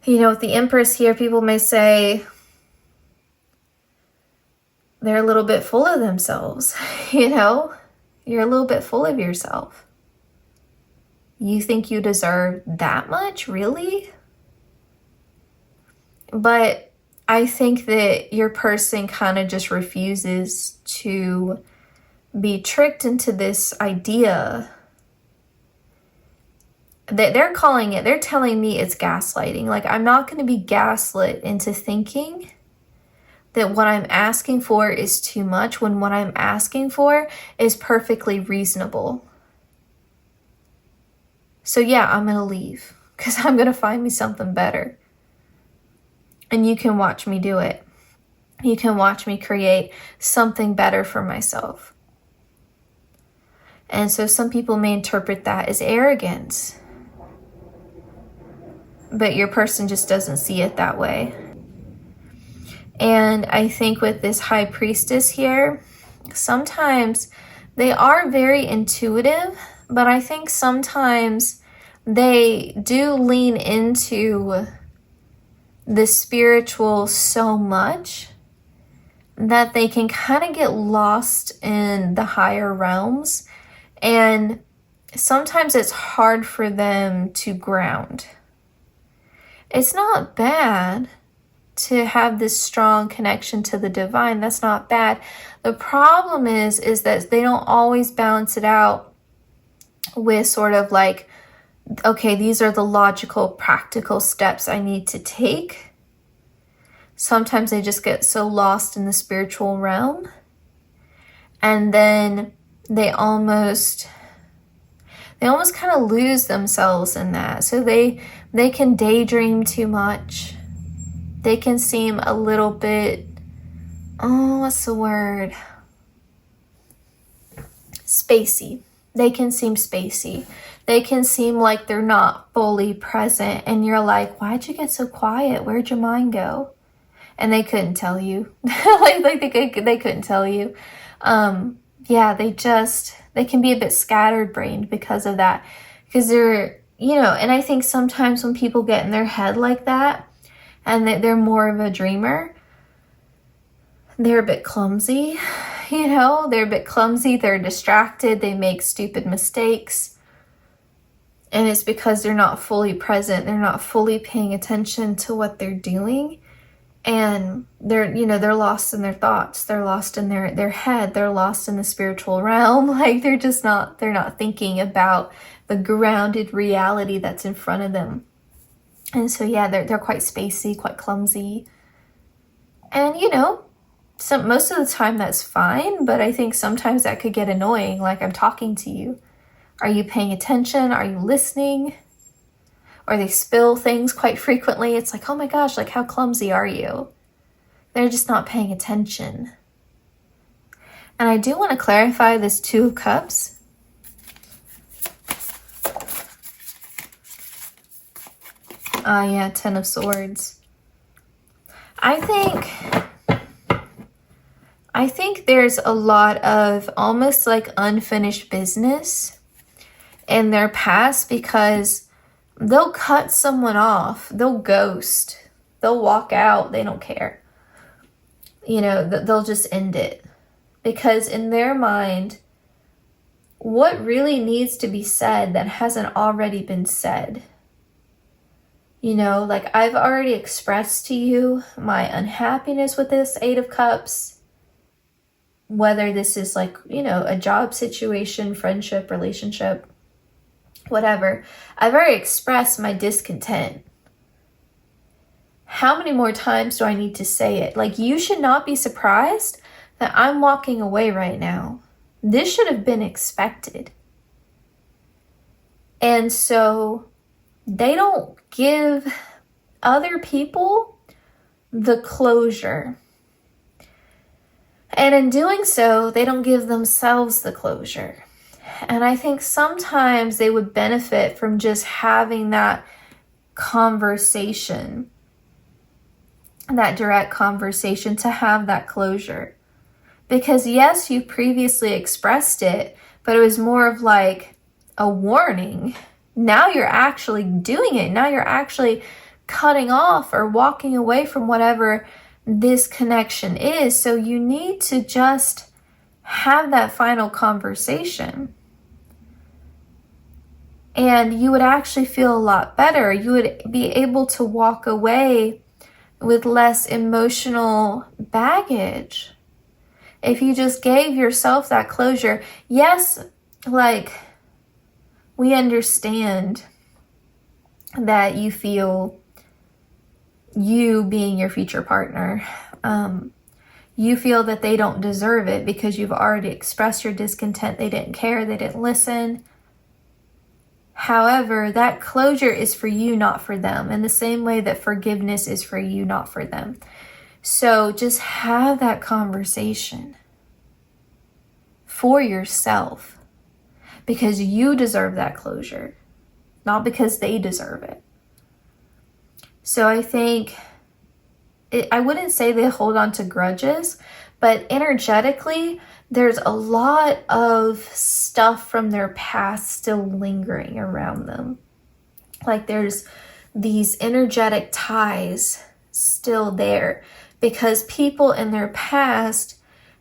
With the Empress here, people may say they're a little bit full of themselves, You're a little bit full of yourself. You think you deserve that much? Really? But I think that your person kind of just refuses to be tricked into this idea that they're telling me it's gaslighting. Like, I'm not going to be gaslit into thinking that what I'm asking for is too much when what I'm asking for is perfectly reasonable. So yeah, I'm going to leave because I'm going to find me something better. And you can watch me do it. You can watch me create something better for myself. And so some people may interpret that as arrogance. But your person just doesn't see it that way. And I think with this High Priestess here, sometimes they are very intuitive, but I think sometimes they do lean into the spiritual so much that they can kind of get lost in the higher realms. And sometimes it's hard for them to ground. It's not bad to have this strong connection to the divine. That's not bad. The problem is that they don't always balance it out with sort of like, okay, these are the logical, practical steps I need to take. Sometimes they just get so lost in the spiritual realm. And then they almost kind of lose themselves in that. So they can daydream too much. They can seem a little bit, what's the word? Spacey. They can seem spacey. They can seem like they're not fully present, and you're like, why'd you get so quiet? Where'd your mind go? And they couldn't tell you. they couldn't tell you. Yeah, they can be a bit scattered-brained because of that. Because they're, and I think sometimes when people get in their head like that, and they're more of a dreamer, they're a bit clumsy, they're a bit clumsy, they're distracted, they make stupid mistakes. And it's because they're not fully present, they're not fully paying attention to what they're doing. And they're lost in their thoughts, they're lost in their head, they're lost in the spiritual realm. Like they're not thinking about the grounded reality that's in front of them. And so yeah, they're quite spacey, quite clumsy. And most of the time that's fine, but I think sometimes that could get annoying. Like, I'm talking to you. Are you paying attention? Are you listening? Or they spill things quite frequently. It's like, oh my gosh, like how clumsy are you? They're just not paying attention. And I do want to clarify this Two of Cups. Yeah, Ten of Swords. I think there's a lot of almost like unfinished business in their past, because they'll cut someone off, they'll ghost, they'll walk out, they don't care. They'll just end it. Because in their mind, what really needs to be said that hasn't already been said? Like I've already expressed to you my unhappiness with this Eight of Cups. Whether this is like, a job situation, friendship, relationship, whatever. I've already expressed my discontent. How many more times do I need to say it? Like, you should not be surprised that I'm walking away right now. This should have been expected. And so they don't give other people the closure. And in doing so, they don't give themselves the closure. And I think sometimes they would benefit from just having that conversation, that direct conversation, to have that closure. Because yes, you previously expressed it, but it was more of like a warning. Now you're actually doing it. Now you're actually cutting off or walking away from whatever this connection is. So you need to just have that final conversation. And you would actually feel a lot better. You would be able to walk away with less emotional baggage if you just gave yourself that closure. Yes, like, we understand that you feel, you being your future partner, you feel that they don't deserve it because you've already expressed your discontent. They didn't care, they didn't listen. However, that closure is for you, not for them, in the same way that forgiveness is for you, not for them. So just have that conversation for yourself, because you deserve that closure, not because they deserve it. So I think, I wouldn't say they hold on to grudges, but energetically, there's a lot of stuff from their past still lingering around them. Like there's these energetic ties still there, because people in their past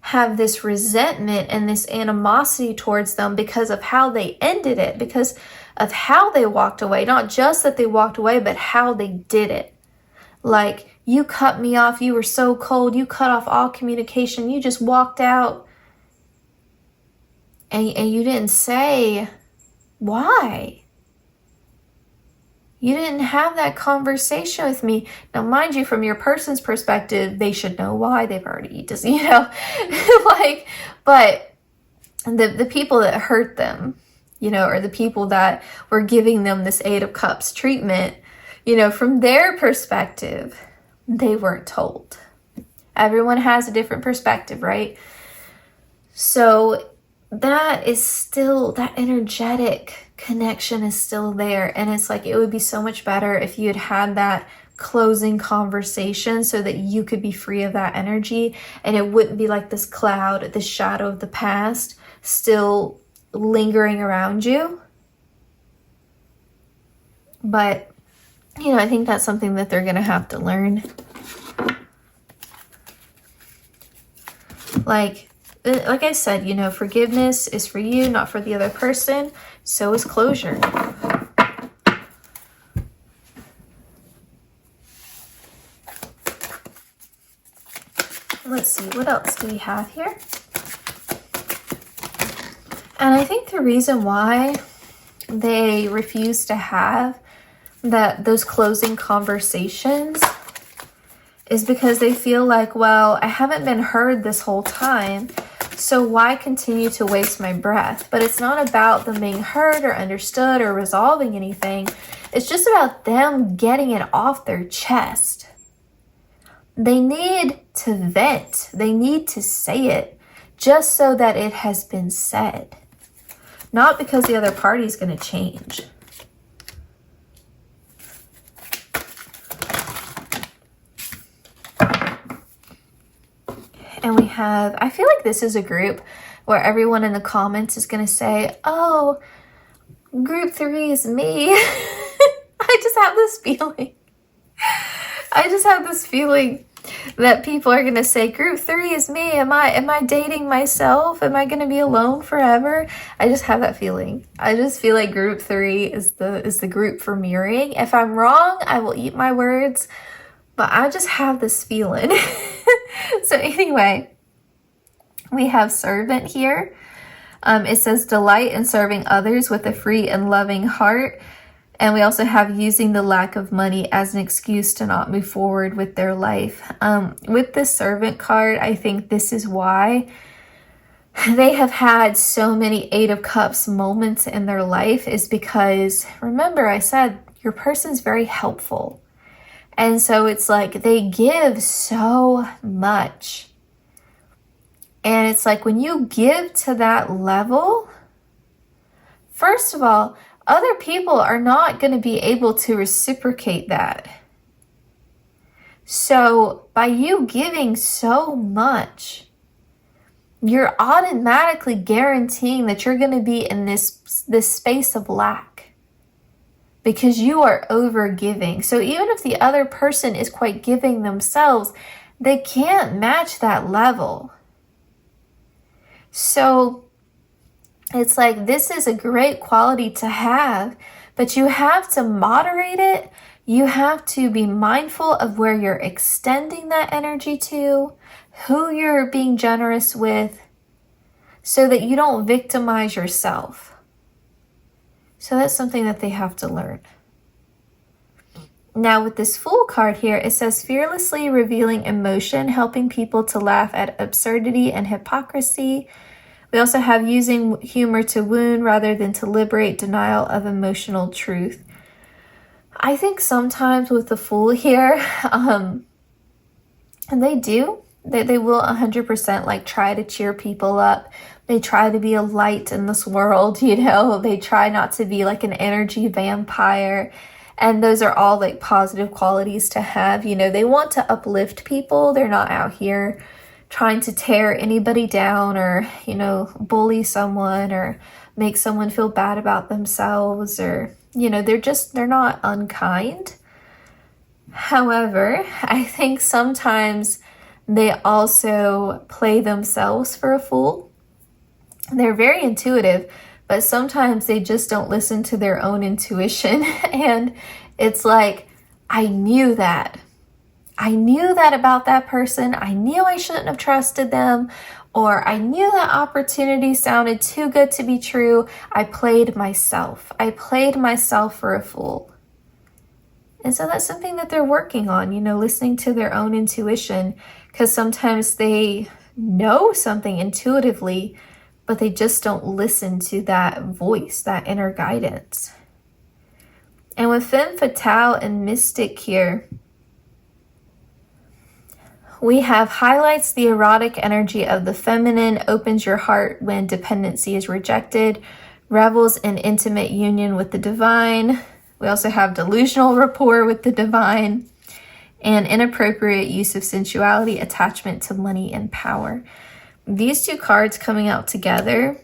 have this resentment and this animosity towards them because of how they ended it, because of how they walked away. Not just that they walked away, but how they did it. Like, you cut me off, you were so cold, you cut off all communication, you just walked out. And you didn't say why. You didn't have that conversation with me. Now, mind you, from your person's perspective, they should know why. They've already just, like, but the people that hurt them, or the people that were giving them this Eight of Cups treatment, from their perspective, they weren't told. Everyone has a different perspective, right? So that is still, that energetic connection is still there. And it's like, it would be so much better if you had had that closing conversation so that you could be free of that energy, and it wouldn't be like this cloud, this shadow of the past still lingering around you. But, you know, I think that's something that they're going to have to learn. Like I said, you know, forgiveness is for you, not for the other person. So is closure. Let's see, what else do we have here? And I think the reason why they refuse to have those closing conversations is because they feel like, well, I haven't been heard this whole time, so why continue to waste my breath? But it's not about them being heard or understood or resolving anything. It's just about them getting it off their chest. They need to vent. They need to say it just so that it has been said. Not because the other party is going to change. And we have, I feel like this is a group where everyone in the comments is going to say, oh, group 3 is me. I just have this feeling. I just have this feeling that people are going to say, group 3 is me. Am I dating myself? Am I going to be alone forever? I just have that feeling. I just feel like group 3 is the group for mirroring. If I'm wrong, I will eat my words, but I just have this feeling. So anyway, we have servant here. It says delight in serving others with a free and loving heart. And we also have using the lack of money as an excuse to not move forward with their life. With the servant card, I think this is why they have had so many 8 of Cups moments in their life, is because, remember I said, your person's very helpful. And so it's like they give so much. And it's like when you give to that level, first of all, other people are not going to be able to reciprocate that. So by you giving so much, you're automatically guaranteeing that you're going to be in this space of lack. Because you are over giving. So even if the other person is quite giving themselves, they can't match that level. So it's like, this is a great quality to have, but you have to moderate it. You have to be mindful of where you're extending that energy to, who you're being generous with, so that you don't victimize yourself. So that's something that they have to learn. Now with this Fool card here, it says fearlessly revealing emotion, helping people to laugh at absurdity and hypocrisy. We also have using humor to wound rather than to liberate, denial of emotional truth. I think sometimes with the Fool here, and they will 100% like try to cheer people up. They try to be a light in this world, you know, they try not to be like an energy vampire. And those are all like positive qualities to have. You know, they want to uplift people. They're not out here trying to tear anybody down or, you know, bully someone or make someone feel bad about themselves, or, you know, they're not unkind. However, I think sometimes they also play themselves for a fool. They're very intuitive, but sometimes they just don't listen to their own intuition. And it's like, I knew that. I knew that about that person. I knew I shouldn't have trusted them. Or I knew that opportunity sounded too good to be true. I played myself. I played myself for a fool. And so that's something that they're working on, you know, listening to their own intuition. Because sometimes they know something intuitively, but they just don't listen to that voice, that inner guidance. And with Femme Fatale and Mystic here, we have highlights the erotic energy of the feminine, opens your heart when dependency is rejected, revels in intimate union with the divine. We also have delusional rapport with the divine, and inappropriate use of sensuality, attachment to money and power. These two cards coming out together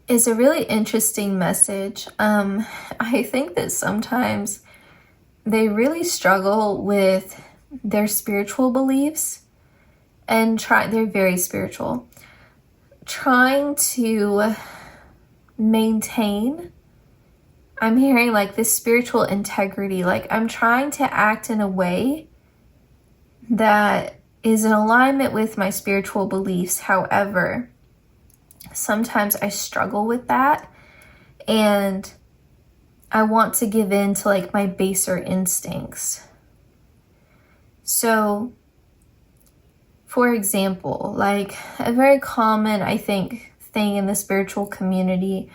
is a really interesting message. I think that sometimes they really struggle with their spiritual beliefs and they're very spiritual, trying to maintain, I'm hearing like this spiritual integrity, like I'm trying to act in a way that is in alignment with my spiritual beliefs. However, sometimes I struggle with that and I want to give in to like my baser instincts. So, for example, like a very common, I think, thing in the spiritual community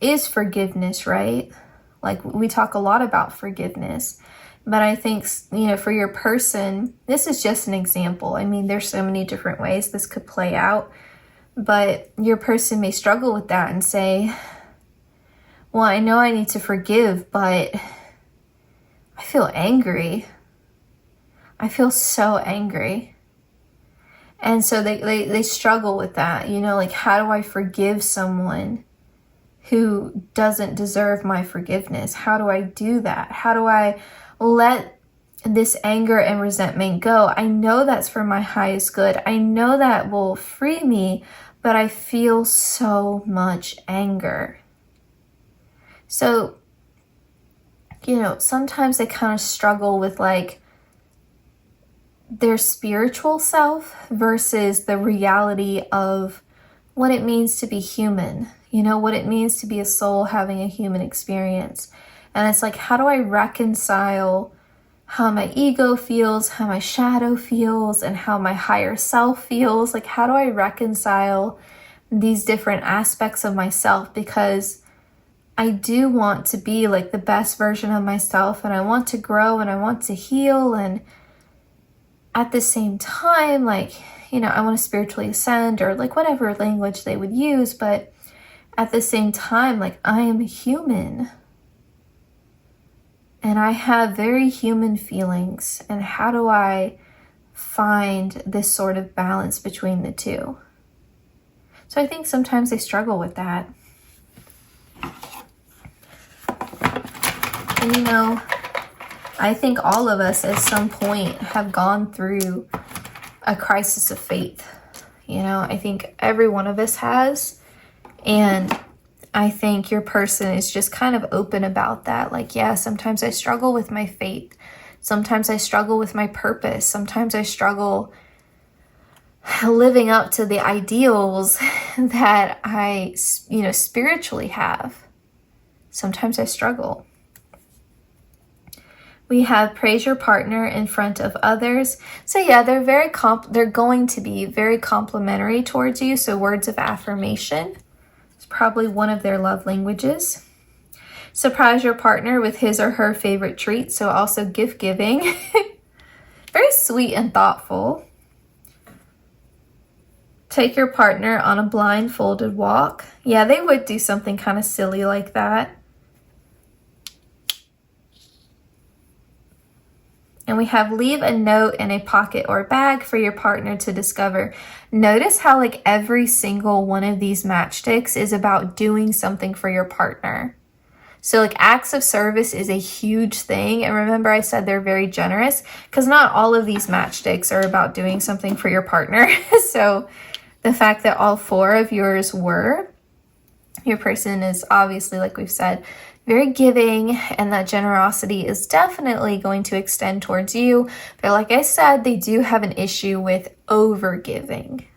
is forgiveness, right? Like we talk a lot about forgiveness, but I think, you know, for your person, this is just an example. I mean, there's so many different ways this could play out, but your person may struggle with that and say, well, I know I need to forgive, but I feel angry. I feel so angry. And so they struggle with that, you know, like how do I forgive someone who doesn't deserve my forgiveness? How do I do that? How do I let this anger and resentment go? I know that's for my highest good. I know that will free me, but I feel so much anger. So, you know, sometimes they kind of struggle with like their spiritual self versus the reality of what it means to be human, you know, what it means to be a soul having a human experience. And it's like, how do I reconcile how my ego feels, how my shadow feels, and how my higher self feels? Like, how do I reconcile these different aspects of myself? Because I do want to be like the best version of myself, and I want to grow and I want to heal, and at the same time, like, you know, I want to spiritually ascend, or like whatever language they would use, but at the same time, like, I am human and I have very human feelings. And how do I find this sort of balance between the two? So I think sometimes they struggle with that. And, you know, I think all of us at some point have gone through a crisis of faith. You know, I think every one of us has. And I think your person is just kind of open about that. Like, yeah, sometimes I struggle with my faith. Sometimes I struggle with my purpose. Sometimes I struggle living up to the ideals that I, you know, spiritually have. Sometimes I struggle. We have praise your partner in front of others. So yeah, they're going to be very complimentary towards you. So words of affirmation is probably one of their love languages. Surprise your partner with his or her favorite treat. So also gift giving. Very sweet and thoughtful. Take your partner on a blindfolded walk. Yeah, they would do something kind of silly like that. And we have leave a note in a pocket or bag for your partner to discover. Notice how like every single one of these matchsticks is about doing something for your partner. So like acts of service is a huge thing. And remember I said they're very generous because not all of these matchsticks are about doing something for your partner. So the fact that all four of yours were, your person is obviously, like we've said, very giving, and that generosity is definitely going to extend towards you. But like I said, they do have an issue with over giving.